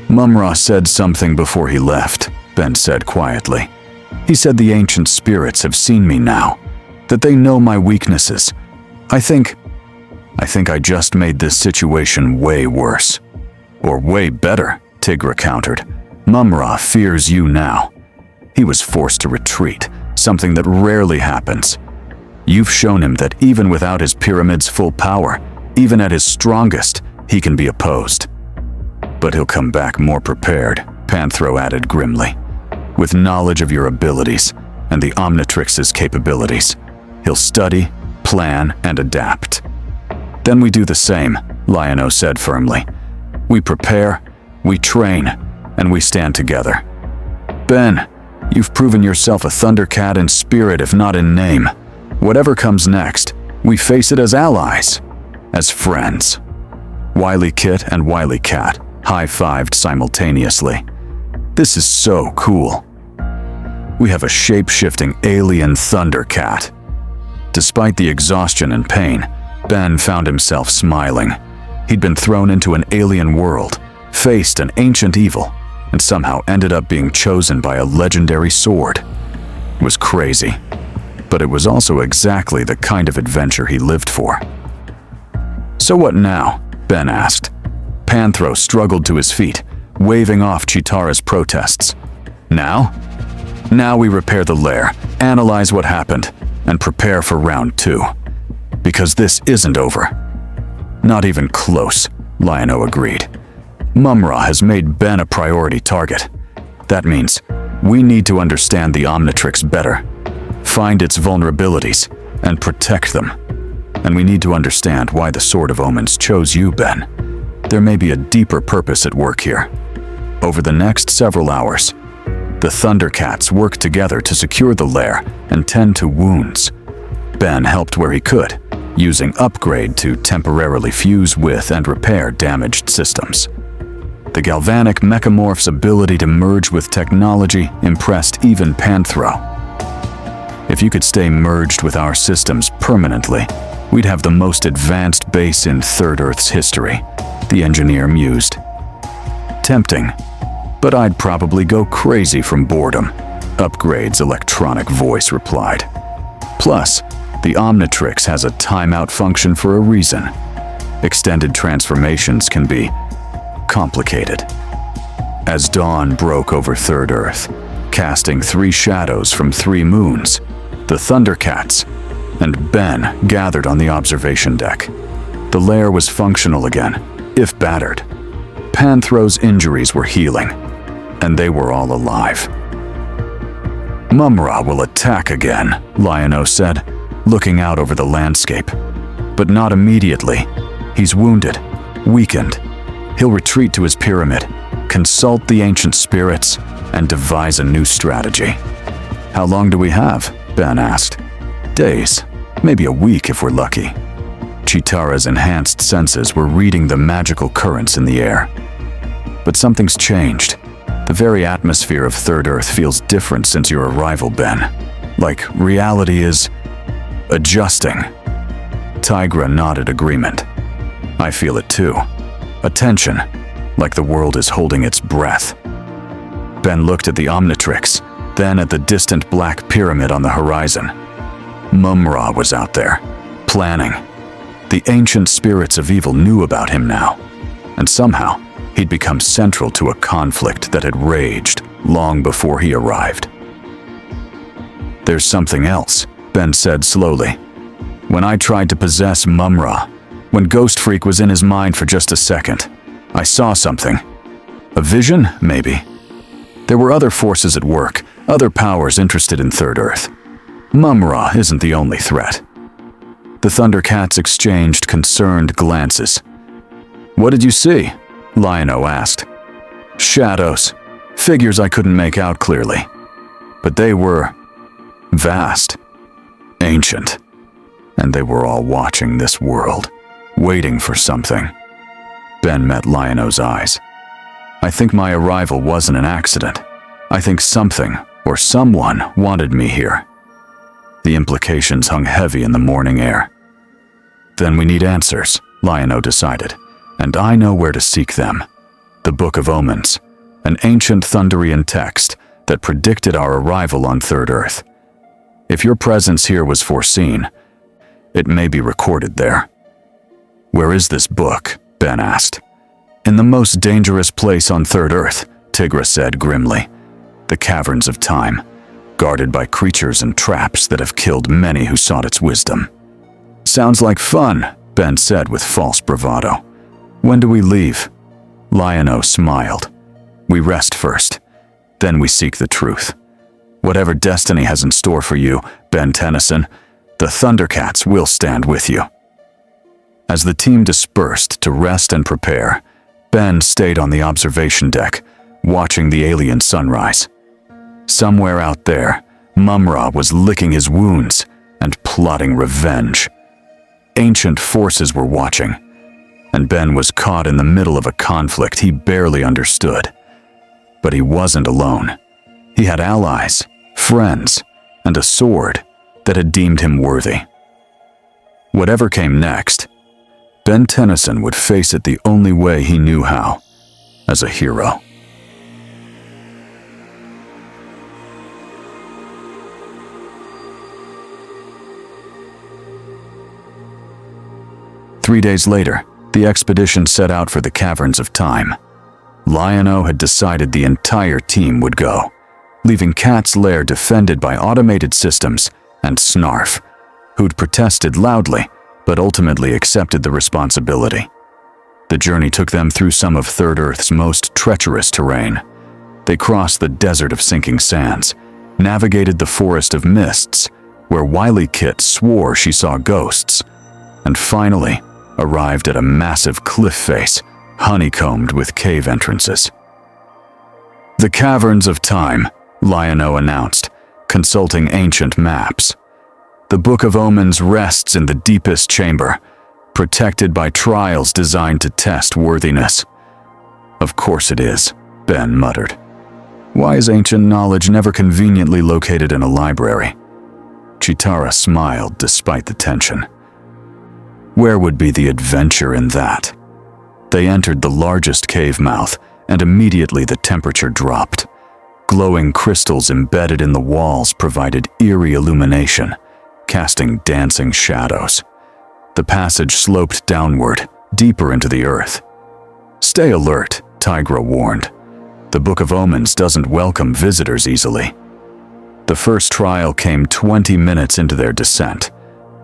"Mumm-Ra said something before he left," Ben said quietly. "He said the ancient spirits have seen me now, that they know my weaknesses. I think I just made this situation way worse." "Or way better," Tigra countered. "Mumm-Ra fears you now. He was forced to retreat, something that rarely happens. You've shown him that even without his pyramid's full power, even at his strongest, he can be opposed. But he'll come back more prepared," Panthro added grimly. "With knowledge of your abilities and the Omnitrix's capabilities. He'll study, plan, and adapt." "Then we do the same," Lion-O said firmly. "We prepare, we train, and we stand together. Ben, you've proven yourself a ThunderCat in spirit if not in name. Whatever comes next, we face it as allies, as friends." Wily Kit and Wily Cat high-fived simultaneously. "This is so cool. We have a shape-shifting alien ThunderCat." Despite the exhaustion and pain, Ben found himself smiling. He'd been thrown into an alien world, faced an ancient evil, and somehow ended up being chosen by a legendary sword. It was crazy, but it was also exactly the kind of adventure he lived for. "So what now?" Ben asked. Panthro struggled to his feet, waving off Chitara's protests. "Now? Now we repair the lair, analyze what happened, and prepare for round 2. Because this isn't over." "Not even close," Lion-O agreed. "Mumm-Ra has made Ben a priority target. That means we need to understand the Omnitrix better, find its vulnerabilities, and protect them. And we need to understand why the Sword of Omens chose you, Ben. There may be a deeper purpose at work here." Over the next several hours, the ThunderCats worked together to secure the lair and tend to wounds. Ben helped where he could, using Upgrade to temporarily fuse with and repair damaged systems. The galvanic mechamorph's ability to merge with technology impressed even Panthro. "If you could stay merged with our systems permanently, we'd have the most advanced base in Third Earth's history," the engineer mused. "Tempting, but I'd probably go crazy from boredom," Upgrade's electronic voice replied. "Plus, the Omnitrix has a timeout function for a reason. Extended transformations can be complicated." As dawn broke over Third Earth, casting 3 shadows from 3 moons, the ThunderCats and Ben gathered on the observation deck. The lair was functional again, if battered. Panthro's injuries were healing, and they were all alive. "Mumm-Ra will attack again," Lion-O said, looking out over the landscape. "But not immediately. He's wounded, weakened. He'll retreat to his pyramid, consult the ancient spirits, and devise a new strategy. How long do we have? Ben asked. Days, maybe a week if we're lucky. Chitara's enhanced senses were reading the magical currents in the air. But something's changed. The very atmosphere of Third Earth feels different since your arrival, Ben. Like reality is adjusting. Tigra nodded agreement. I feel it too. A tension, like the world is holding its breath. Ben looked at the Omnitrix, then at the distant black pyramid on the horizon. Mumm-Ra was out there, planning. The ancient spirits of evil knew about him now, and somehow he'd become central to a conflict that had raged long before he arrived. There's something else, Ben said slowly. When I tried to possess Mumm-Ra, when Ghost Freak was in his mind for just a second, I saw something. A vision, maybe. There were other forces at work, other powers interested in Third Earth. Mumm-Ra isn't the only threat. The ThunderCats exchanged concerned glances. What did you see? Lion-O asked. Shadows. Figures I couldn't make out clearly. But they were vast, ancient, and they were all watching this world, waiting for something. Ben met Lion-O's eyes. I think my arrival wasn't an accident. I think something or someone wanted me here. The implications hung heavy in the morning air. Then we need answers, Lion-O decided, and I know where to seek them. The Book of Omens, an ancient Thunderian text that predicted our arrival on Third Earth. If your presence here was foreseen, it may be recorded there. Where is this book? Ben asked. In the most dangerous place on Third Earth, Tigra said grimly. The Caverns of Time, guarded by creatures and traps that have killed many who sought its wisdom. Sounds like fun, Ben said with false bravado. When do we leave? Lion-O smiled. We rest first, then we seek the truth. Whatever destiny has in store for you, Ben Tennyson, the ThunderCats will stand with you. As the team dispersed to rest and prepare, Ben stayed on the observation deck, watching the alien sunrise. Somewhere out there, Mumm-Ra was licking his wounds and plotting revenge. Ancient forces were watching, and Ben was caught in the middle of a conflict he barely understood. But he wasn't alone. He had allies, friends, and a sword that had deemed him worthy. Whatever came next, Ben Tennyson would face it the only way he knew how, as a hero. Three days later, the expedition set out for the Caverns of Time. Lion-O had decided the entire team would go, leaving Cat's lair defended by automated systems and Snarf, who'd protested loudly but ultimately accepted the responsibility. The journey took them through some of Third Earth's most treacherous terrain. They crossed the desert of sinking sands, navigated the forest of mists, where Wily Kit swore she saw ghosts, and finally arrived at a massive cliff face, honeycombed with cave entrances. The Caverns of Time, Lion-O announced, consulting ancient maps. The Book of Omens rests in the deepest chamber, protected by trials designed to test worthiness. Of course it is, Ben muttered. Why is ancient knowledge never conveniently located in a library? Chitara smiled despite the tension. Where would be the adventure in that? They entered the largest cave mouth, and immediately the temperature dropped. Glowing crystals embedded in the walls provided eerie illumination, casting dancing shadows. The passage sloped downward, deeper into the earth. Stay alert, Tigra warned. The Book of Omens doesn't welcome visitors easily. The first trial came 20 minutes into their descent.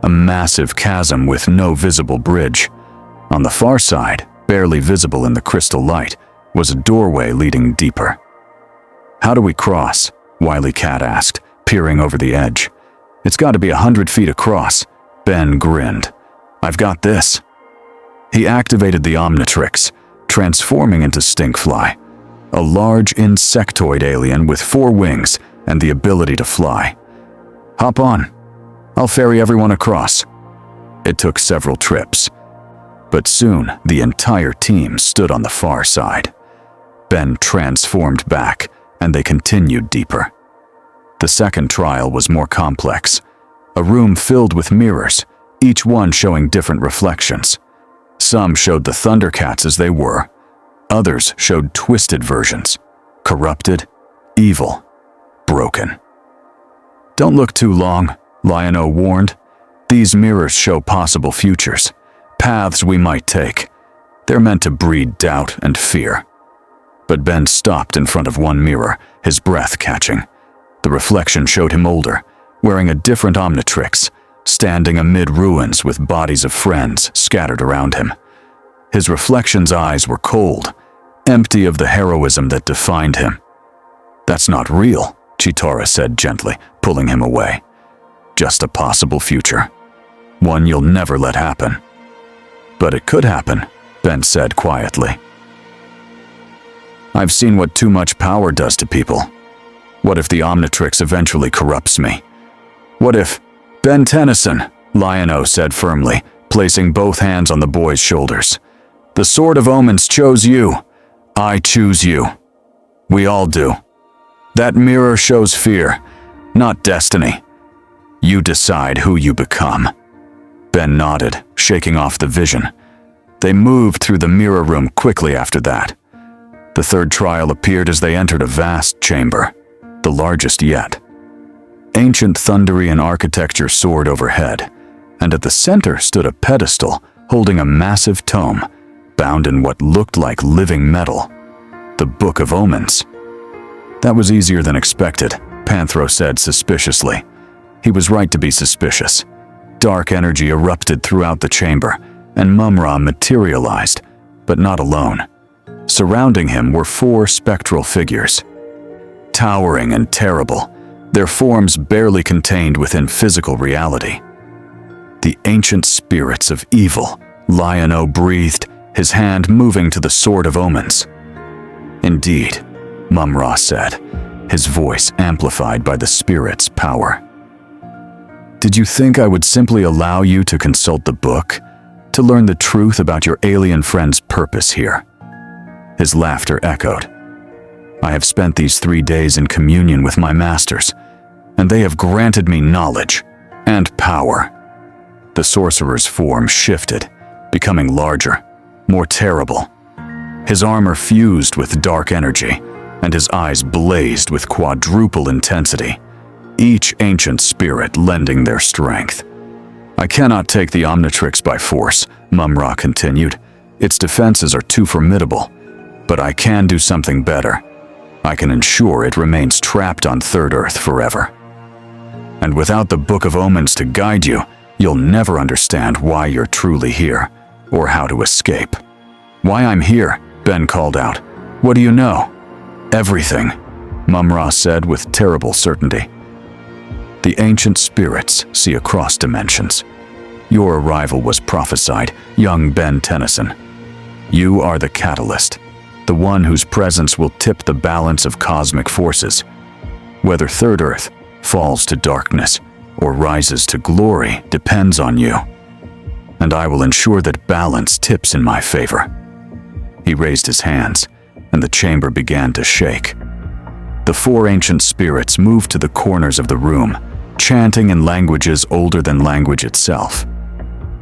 A massive chasm with no visible bridge. On the far side, barely visible in the crystal light, was a doorway leading deeper. How do we cross? Wily Cat asked, peering over the edge. It's got to be 100 feet across. Ben grinned. I've got this. He activated the Omnitrix, transforming into Stinkfly, a large insectoid alien with 4 wings and the ability to fly. "Hop on. I'll ferry everyone across." It took several trips, but soon the entire team stood on the far side. Ben transformed back, and they continued deeper. The second trial was more complex. A room filled with mirrors, each one showing different reflections. Some showed the ThunderCats as they were. Others showed twisted versions, corrupted, evil, broken. "Don't look too long," Lion-O warned. "These mirrors show possible futures, paths we might take. They're meant to breed doubt and fear." But Ben stopped in front of one mirror, his breath catching. The reflection showed him older, wearing a different Omnitrix, standing amid ruins with bodies of friends scattered around him. His reflection's eyes were cold, empty of the heroism that defined him. "That's not real," Chitara said gently, pulling him away. "Just a possible future. One you'll never let happen." "But it could happen," Ben said quietly. "I've seen what too much power does to people. What if the Omnitrix eventually corrupts me? What if—" "Ben Tennyson," Lion-O said firmly, placing both hands on the boy's shoulders. "The Sword of Omens chose you. I choose you. We all do. That mirror shows fear, not destiny. You decide who you become." Ben nodded, shaking off the vision. They moved through the mirror room quickly after that. The third trial appeared as they entered a vast chamber, the largest yet. Ancient Thunderian architecture soared overhead, and at the center stood a pedestal holding a massive tome, bound in what looked like living metal. The Book of Omens. "That was easier than expected," Panthro said suspiciously. He was right to be suspicious. Dark energy erupted throughout the chamber, and Mumm-Ra materialized, but not alone. Surrounding him were 4 spectral figures. Towering and terrible, their forms barely contained within physical reality. "The ancient spirits of evil," Lion-O breathed, his hand moving to the Sword of Omens. "Indeed," Mumm-Ra said, his voice amplified by the spirit's power. "Did you think I would simply allow you to consult the book, to learn the truth about your alien friend's purpose here?" His laughter echoed. "I have spent these 3 days in communion with my masters, and they have granted me knowledge and power." The sorcerer's form shifted, becoming larger, more terrible. His armor fused with dark energy, and his eyes blazed with quadruple intensity, each ancient spirit lending their strength. "I cannot take the Omnitrix by force," Mumm-Ra continued. "Its defenses are too formidable. But I can do something better. I can ensure it remains trapped on Third Earth forever. And without the Book of Omens to guide you, you'll never understand why you're truly here, or how to escape." "Why I'm here," Ben called out. "What do you know?" "Everything," Mumm-Ra said with terrible certainty. "The ancient spirits see across dimensions. Your arrival was prophesied, young Ben Tennyson. You are the catalyst, the one whose presence will tip the balance of cosmic forces. Whether Third Earth falls to darkness or rises to glory depends on you. And I will ensure that balance tips in my favor." He raised his hands, and the chamber began to shake. The 4 ancient spirits moved to the corners of the room, chanting in languages older than language itself.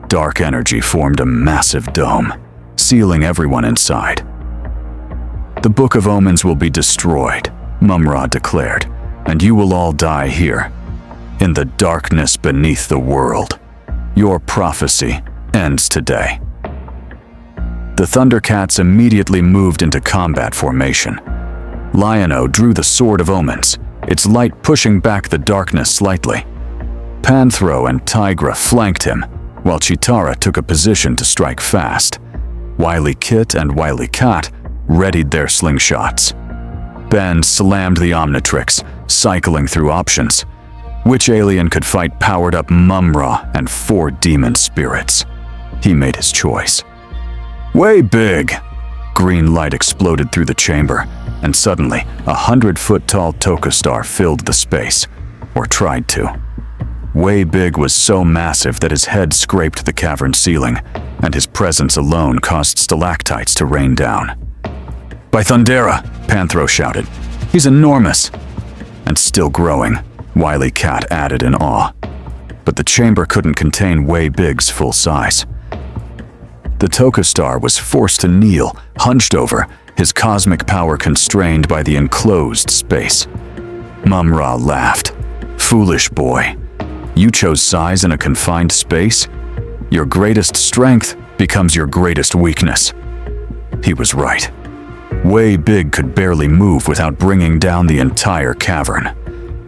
Dark energy formed a massive dome, sealing everyone inside. "The Book of Omens will be destroyed," Mumm-Ra declared, "and you will all die here, in the darkness beneath the world. Your prophecy ends today." The ThunderCats immediately moved into combat formation. Lion-O drew the Sword of Omens, its light pushing back the darkness slightly. Panthro and Tigra flanked him, while Chitara took a position to strike fast. Wily Kit and Wily Cat readied their slingshots. Ben slammed the Omnitrix, cycling through options. Which alien could fight powered-up Mumm-Ra and 4 demon spirits? He made his choice. "Way big," Green light exploded through the chamber, and suddenly, 100-foot-tall Tokastar filled the space, or tried to. Way Big was so massive that his head scraped the cavern ceiling, and his presence alone caused stalactites to rain down. "By Thundera!" Panthro shouted. "He's enormous!" "And still growing," Wily Cat added in awe. But the chamber couldn't contain Way Big's full size. The Tokastar was forced to kneel, hunched over, his cosmic power constrained by the enclosed space. Mumm-Ra laughed. "Foolish boy. You chose size in a confined space? Your greatest strength becomes your greatest weakness." He was right. Way Big could barely move without bringing down the entire cavern.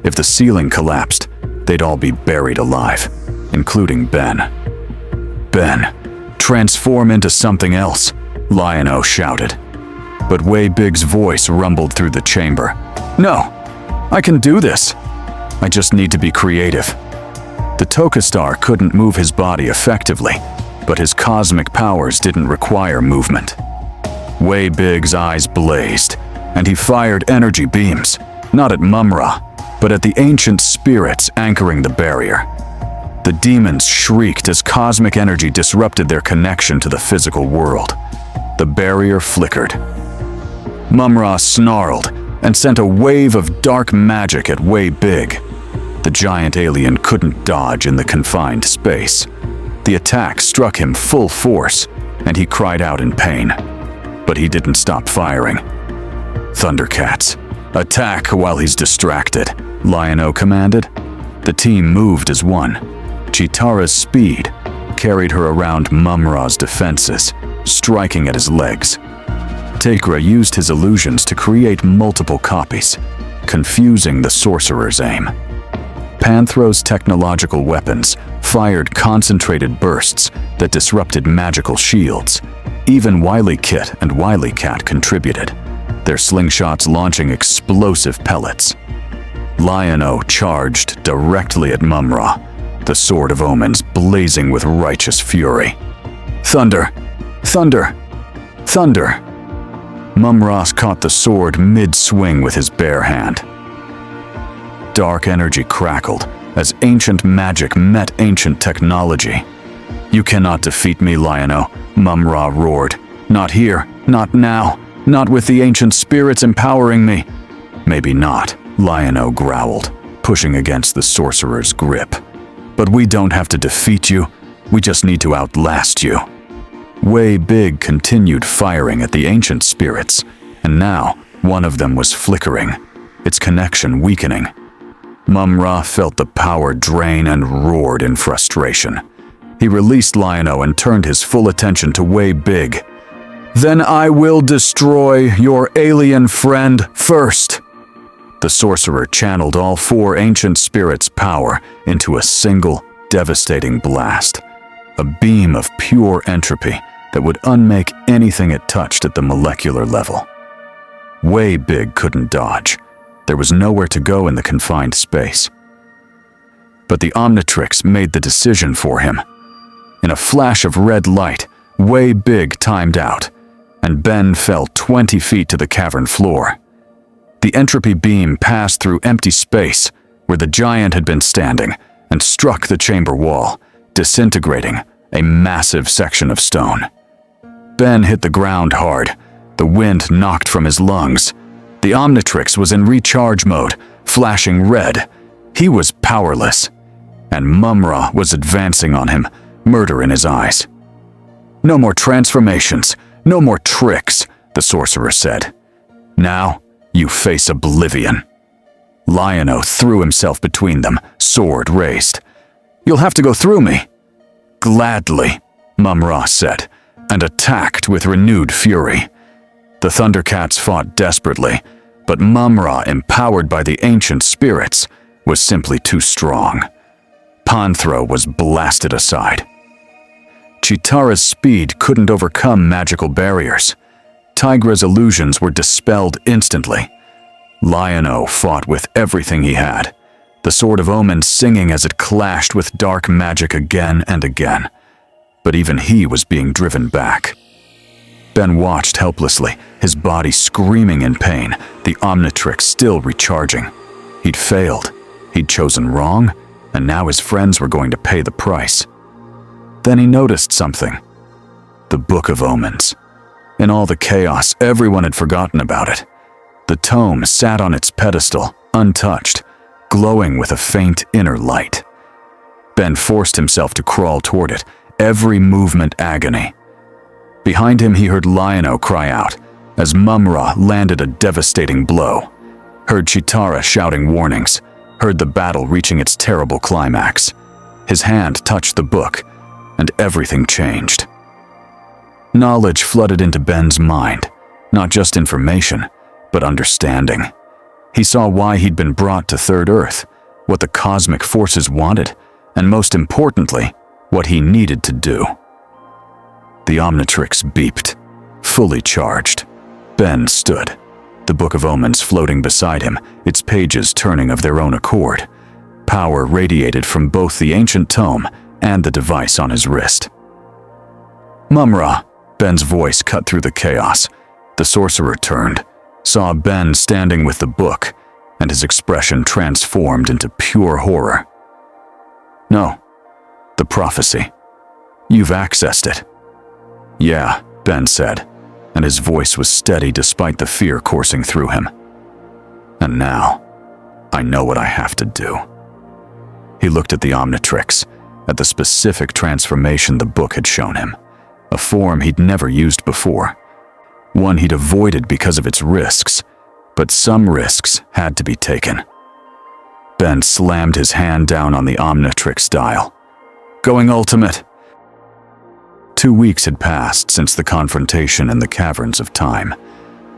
If the ceiling collapsed, they'd all be buried alive, including Ben. "Ben, transform into something else," Lion-O shouted. But Way Big's voice rumbled through the chamber. "No, I can do this. I just need to be creative." The Tokastar couldn't move his body effectively, but his cosmic powers didn't require movement. Way Big's eyes blazed, and he fired energy beams, not at Mumm-Ra, but at the ancient spirits anchoring the barrier. The demons shrieked as cosmic energy disrupted their connection to the physical world. The barrier flickered. Mumm-Ra snarled and sent a wave of dark magic at Way Big. The giant alien couldn't dodge in the confined space. The attack struck him full force, and he cried out in pain. But he didn't stop firing. "ThunderCats, attack while he's distracted," Lion-O commanded. The team moved as one. Chitara's speed carried her around Mumm-Ra's defenses, striking at his legs. Takra used his illusions to create multiple copies, confusing the sorcerer's aim. Panthro's technological weapons fired concentrated bursts that disrupted magical shields. Even Wily Kit and Wily Cat contributed, their slingshots launching explosive pellets. Lion-O charged directly at Mumm-Ra, the Sword of Omens blazing with righteous fury. "Thunder! Thunder! Thunder!" Mumm-Ra caught the sword mid-swing with his bare hand. Dark energy crackled as ancient magic met ancient technology. "You cannot defeat me, Lion-O," Mumm-Ra roared. "Not here, not now, not with the ancient spirits empowering me." "Maybe not," Lion-O growled, pushing against the sorcerer's grip. "But we don't have to defeat you, we just need to outlast you." Way Big continued firing at the ancient spirits, and now one of them was flickering, its connection weakening. Mumm-Ra felt the power drain and roared in frustration. He released Lion-O and turned his full attention to Way Big. "Then I will destroy your alien friend first." The sorcerer channeled all four ancient spirits' power into a single, devastating blast. A beam of pure entropy that would unmake anything it touched at the molecular level. Way Big couldn't dodge. There was nowhere to go in the confined space. But the Omnitrix made the decision for him. In a flash of red light, Way Big timed out, and Ben fell 20 feet to the cavern floor. The entropy beam passed through empty space where the giant had been standing and struck the chamber wall, disintegrating a massive section of stone. Ben hit the ground hard. The wind knocked from his lungs. The Omnitrix was in recharge mode, flashing red. He was powerless. And Mumm-Ra was advancing on him, murder in his eyes. "No more transformations, no more tricks," the sorcerer said. "Now, you face oblivion." Lion-O threw himself between them, sword raised. "You'll have to go through me." "Gladly," Mumm-Ra said, and attacked with renewed fury. The ThunderCats fought desperately, but Mumm-Ra, empowered by the ancient spirits, was simply too strong. Panthro was blasted aside. Chitara's speed couldn't overcome magical barriers. Tigra's illusions were dispelled instantly. Lion-O fought with everything he had, the Sword of Omens singing as it clashed with dark magic again and again. But even he was being driven back. Ben watched helplessly, his body screaming in pain, the Omnitrix still recharging. He'd failed. He'd chosen wrong, and now his friends were going to pay the price. Then he noticed something. The Book of Omens. In all the chaos, everyone had forgotten about it. The tome sat on its pedestal, untouched, glowing with a faint inner light. Ben forced himself to crawl toward it, every movement agony. Behind him he heard Lion-O cry out, as Mumm-Ra landed a devastating blow. Heard Chitara shouting warnings, heard the battle reaching its terrible climax. His hand touched the book, and everything changed. Knowledge flooded into Ben's mind, not just information, but understanding. He saw why he'd been brought to Third Earth, what the cosmic forces wanted, and most importantly, what he needed to do. The Omnitrix beeped, fully charged. Ben stood, the Book of Omens floating beside him, its pages turning of their own accord. Power radiated from both the ancient tome and the device on his wrist. Mumm-Ra, Ben's voice cut through the chaos. The sorcerer turned, saw Ben standing with the book, and his expression transformed into pure horror. No, the prophecy. You've accessed it. Yeah, Ben said, and his voice was steady despite the fear coursing through him. And now, I know what I have to do. He looked at the Omnitrix, at the specific transformation the book had shown him, a form he'd never used before, one he'd avoided because of its risks, but some risks had to be taken. Ben slammed his hand down on the Omnitrix dial. Going ultimate. 2 weeks had passed since the confrontation in the Caverns of Time.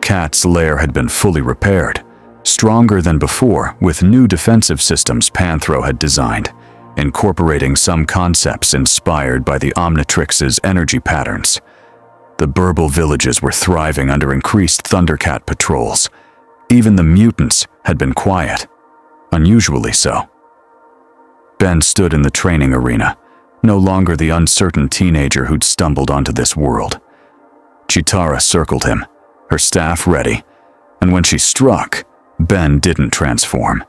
Cat's lair had been fully repaired, stronger than before with new defensive systems Panthro had designed, incorporating some concepts inspired by the Omnitrix's energy patterns. The Burble villages were thriving under increased ThunderCat patrols. Even the mutants had been quiet, unusually so. Ben stood in the training arena, no longer the uncertain teenager who'd stumbled onto this world. Chitara circled him, her staff ready, and when she struck, Ben didn't transform.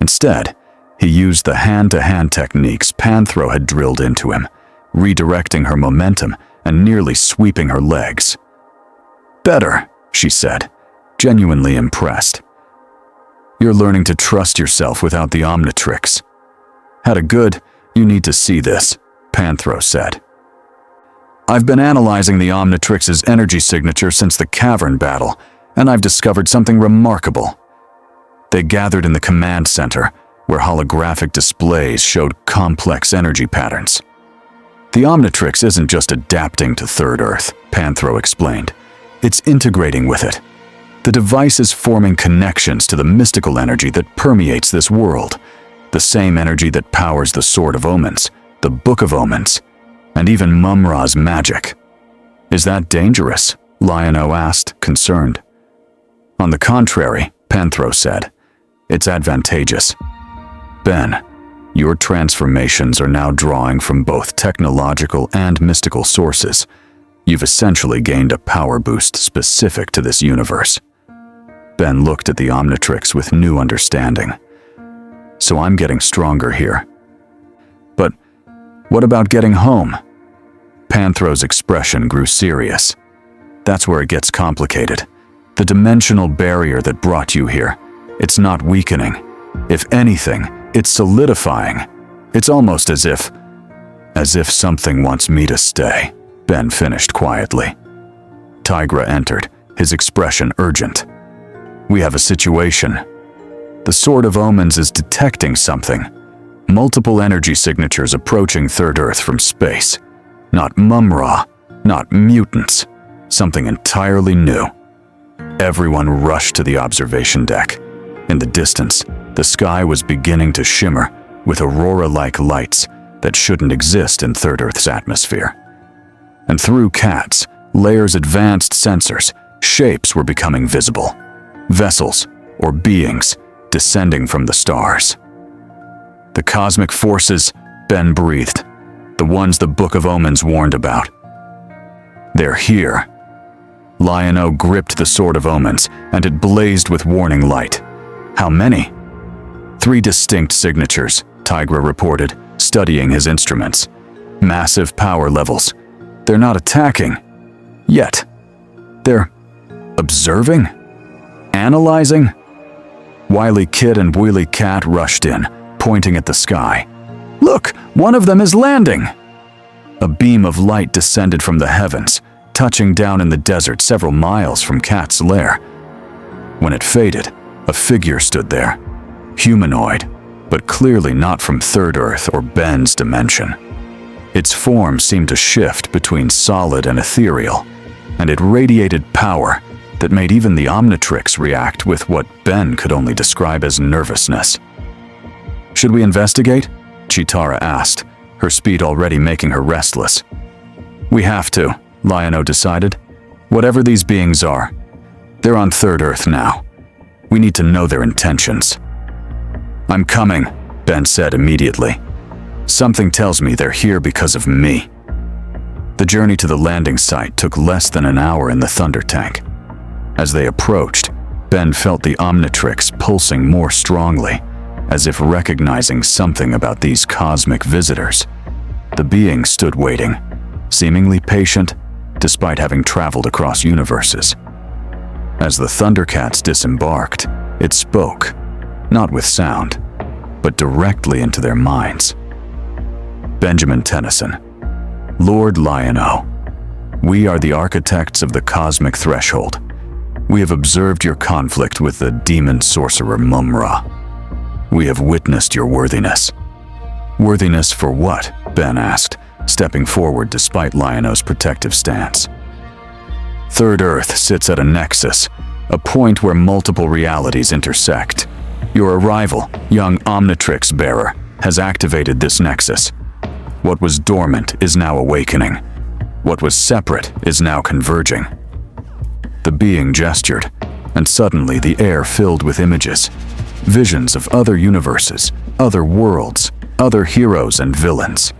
Instead, he used the hand-to-hand techniques Panthro had drilled into him, redirecting her momentum and nearly sweeping her legs. Better, she said, genuinely impressed. You're learning to trust yourself without the Omnitrix. Had a good, you need to see this, Panthro said. I've been analyzing the Omnitrix's energy signature since the cavern battle, and I've discovered something remarkable. They gathered in the command center, where holographic displays showed complex energy patterns. The Omnitrix isn't just adapting to Third Earth, Panthro explained. It's integrating with it. The device is forming connections to the mystical energy that permeates this world, the same energy that powers the Sword of Omens, the Book of Omens, and even Mumm-Ra's magic. Is that dangerous? Lion-O asked, concerned. On the contrary, Panthro said, it's advantageous. Ben, your transformations are now drawing from both technological and mystical sources. You've essentially gained a power boost specific to this universe. Ben looked at the Omnitrix with new understanding. So I'm getting stronger here. But what about getting home? Panthro's expression grew serious. That's where it gets complicated. The dimensional barrier that brought you here, it's not weakening. If anything, it's solidifying. It's almost as if something wants me to stay, Ben finished quietly. Tigra entered, his expression urgent. We have a situation. The Sword of Omens is detecting something. Multiple energy signatures approaching Third Earth from space. Not Mumm-Ra, not mutants. Something entirely new. Everyone rushed to the observation deck. In the distance, the sky was beginning to shimmer with aurora-like lights that shouldn't exist in Third Earth's atmosphere. And through Cat's layer's advanced sensors, shapes were becoming visible. Vessels, or beings, descending from the stars. The cosmic forces, Ben breathed, the ones the Book of Omens warned about. They're here, Lion-O gripped the Sword of Omens, and it blazed with warning light. How many? 3 distinct signatures, Tigra reported, studying his instruments. Massive power levels. They're not attacking. Yet. They're observing? Analyzing? Wily Kid and Wheelie Cat rushed in, pointing at the sky. Look, one of them is landing! A beam of light descended from the heavens, touching down in the desert several miles from Cat's lair. When it faded, a figure stood there. Humanoid, but clearly not from Third Earth or Ben's dimension. Its form seemed to shift between solid and ethereal, and it radiated power that made even the Omnitrix react with what Ben could only describe as nervousness. Should we investigate? Chitara asked, her speed already making her restless. We have to, Lion-O decided. Whatever these beings are, they're on Third Earth now. We need to know their intentions. I'm coming, Ben said immediately. Something tells me they're here because of me. The journey to the landing site took less than an hour in the Thunder Tank. As they approached, Ben felt the Omnitrix pulsing more strongly, as if recognizing something about these cosmic visitors. The being stood waiting, seemingly patient, despite having traveled across universes. As the ThunderCats disembarked, it spoke, not with sound, but directly into their minds. Ben Tennyson, Lord Lion-O, we are the architects of the cosmic threshold. We have observed your conflict with the demon sorcerer Mumm-Ra. We have witnessed your worthiness. Worthiness for what? Ben asked, stepping forward despite Lion-O's protective stance. Third Earth sits at a nexus, a point where multiple realities intersect. Your arrival, young Omnitrix bearer, has activated this nexus. What was dormant is now awakening. What was separate is now converging. The being gestured, and suddenly the air filled with images. Visions of other universes, other worlds, other heroes and villains.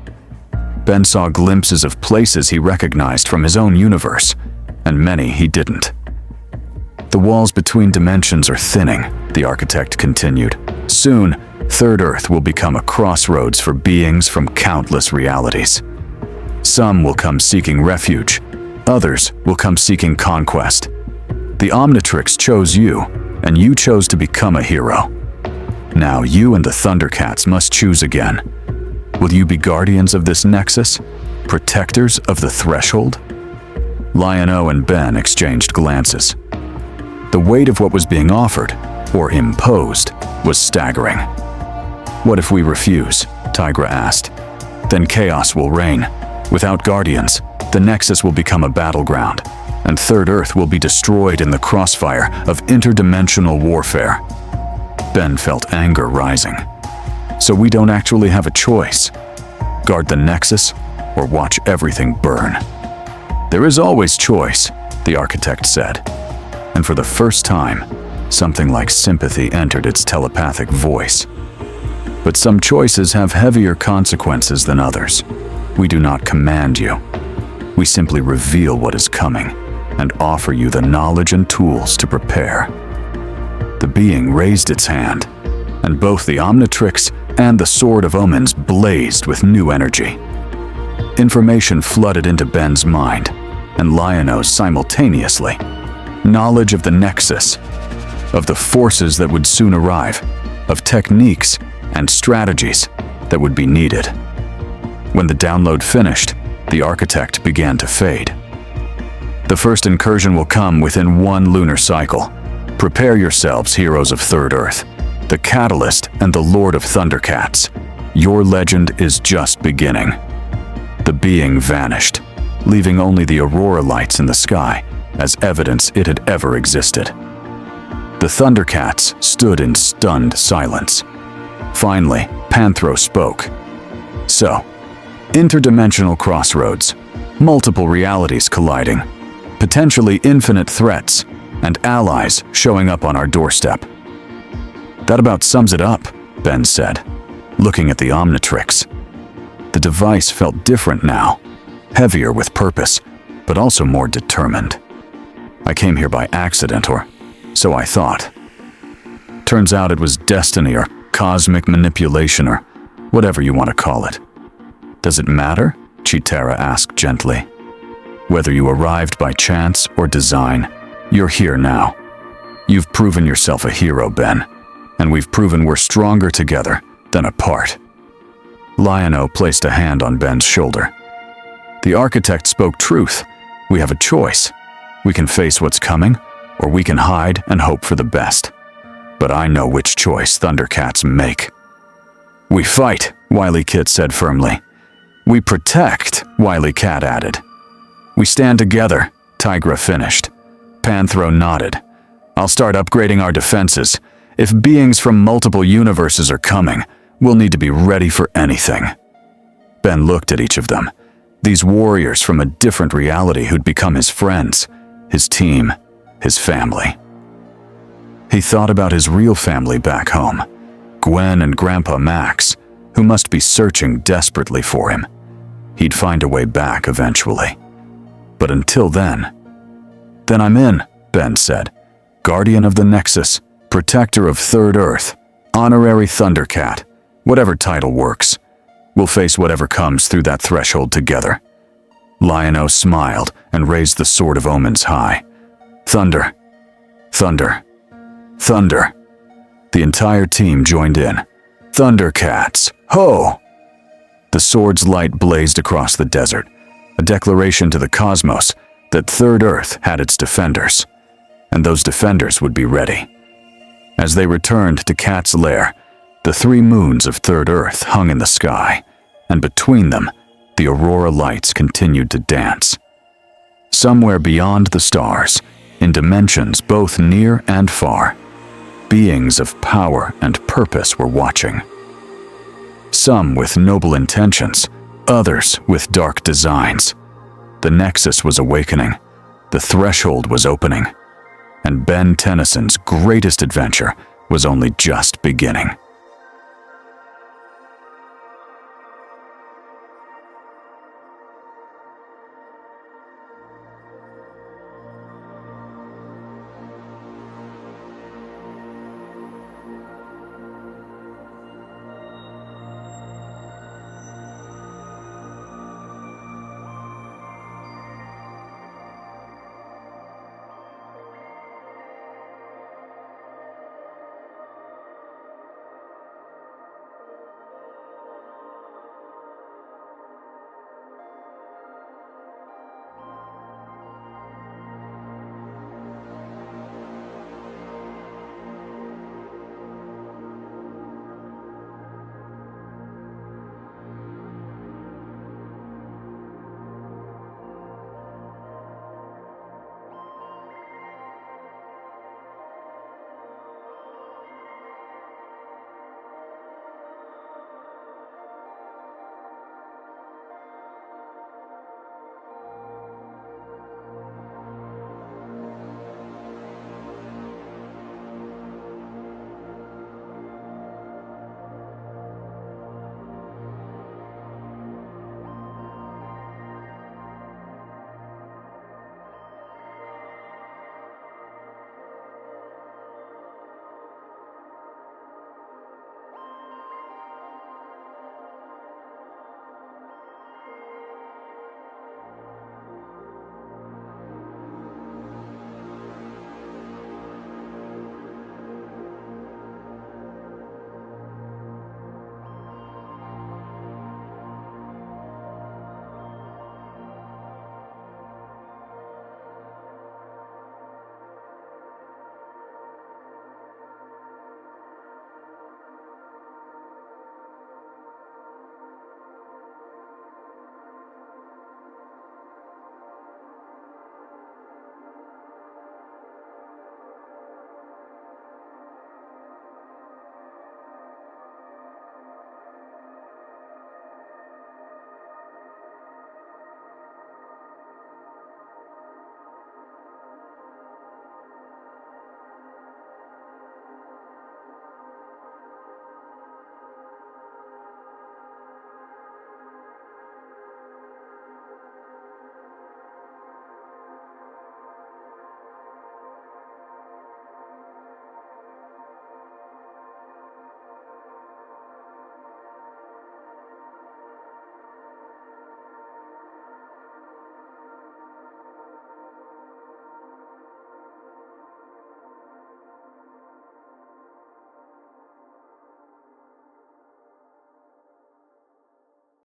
Ben saw glimpses of places he recognized from his own universe, and many he didn't. The walls between dimensions are thinning, the architect continued. Soon, Third Earth will become a crossroads for beings from countless realities. Some will come seeking refuge, others will come seeking conquest. The Omnitrix chose you, and you chose to become a hero. Now you and the ThunderCats must choose again. Will you be guardians of this nexus? Protectors of the threshold? Lion-O and Ben exchanged glances. The weight of what was being offered, or imposed, was staggering. What if we refuse? Tigra asked. Then chaos will reign. Without guardians, the nexus will become a battleground, and Third Earth will be destroyed in the crossfire of interdimensional warfare. Ben felt anger rising. So we don't actually have a choice. Guard the nexus, or watch everything burn. There is always choice, the architect said. And for the first time, something like sympathy entered its telepathic voice. But some choices have heavier consequences than others. We do not command you. We simply reveal what is coming and offer you the knowledge and tools to prepare. The being raised its hand, and both the Omnitrix and the Sword of Omens blazed with new energy. Information flooded into Ben's mind, and Lion-O's simultaneously. Knowledge of the Nexus, of the forces that would soon arrive, of techniques and strategies that would be needed. When the download finished, the architect began to fade. The first incursion will come within 1 lunar cycle. Prepare yourselves, heroes of Third Earth, the Catalyst and the Lord of ThunderCats. Your legend is just beginning. The being vanished, leaving only the aurora lights in the sky as evidence it had ever existed. The ThunderCats stood in stunned silence. Finally, Panthro spoke. So, interdimensional crossroads, multiple realities colliding, potentially infinite threats, and allies showing up on our doorstep. That about sums it up, Ben said, looking at the Omnitrix. The device felt different now, heavier with purpose, but also more determined. I came here by accident, or so I thought. Turns out it was destiny or cosmic manipulation or whatever you want to call it. Does it matter? Chitara asked gently. Whether you arrived by chance or design, you're here now. You've proven yourself a hero, Ben, and we've proven we're stronger together than apart. Lion-O placed a hand on Ben's shoulder. The architect spoke truth. We have a choice. We can face what's coming, or we can hide and hope for the best. But I know which choice ThunderCats make. We fight, Wily Kit said firmly. We protect, Wily Cat added. We stand together, Tigra finished. Panthro nodded. I'll start upgrading our defenses. If beings from multiple universes are coming, we'll need to be ready for anything. Ben looked at each of them. These warriors from a different reality who'd become his friends, his team, his family. He thought about his real family back home, Gwen and Grandpa Max, who must be searching desperately for him. He'd find a way back eventually. But until then I'm in, Ben said. Guardian of the Nexus, protector of Third Earth, honorary ThunderCat, whatever title works. We'll face whatever comes through that threshold together. Lion-O smiled and raised the Sword of Omens high. Thunder, thunder, thunder. The entire team joined in. ThunderCats, ho! The sword's light blazed across the desert, a declaration to the cosmos that Third Earth had its defenders, and those defenders would be ready. As they returned to Cat's lair, the 3 moons of Third Earth hung in the sky, and between them, the aurora lights continued to dance. Somewhere beyond the stars, in dimensions both near and far, beings of power and purpose were watching. Some with noble intentions, others with dark designs. The Nexus was awakening, the threshold was opening, and Ben Tennyson's greatest adventure was only just beginning.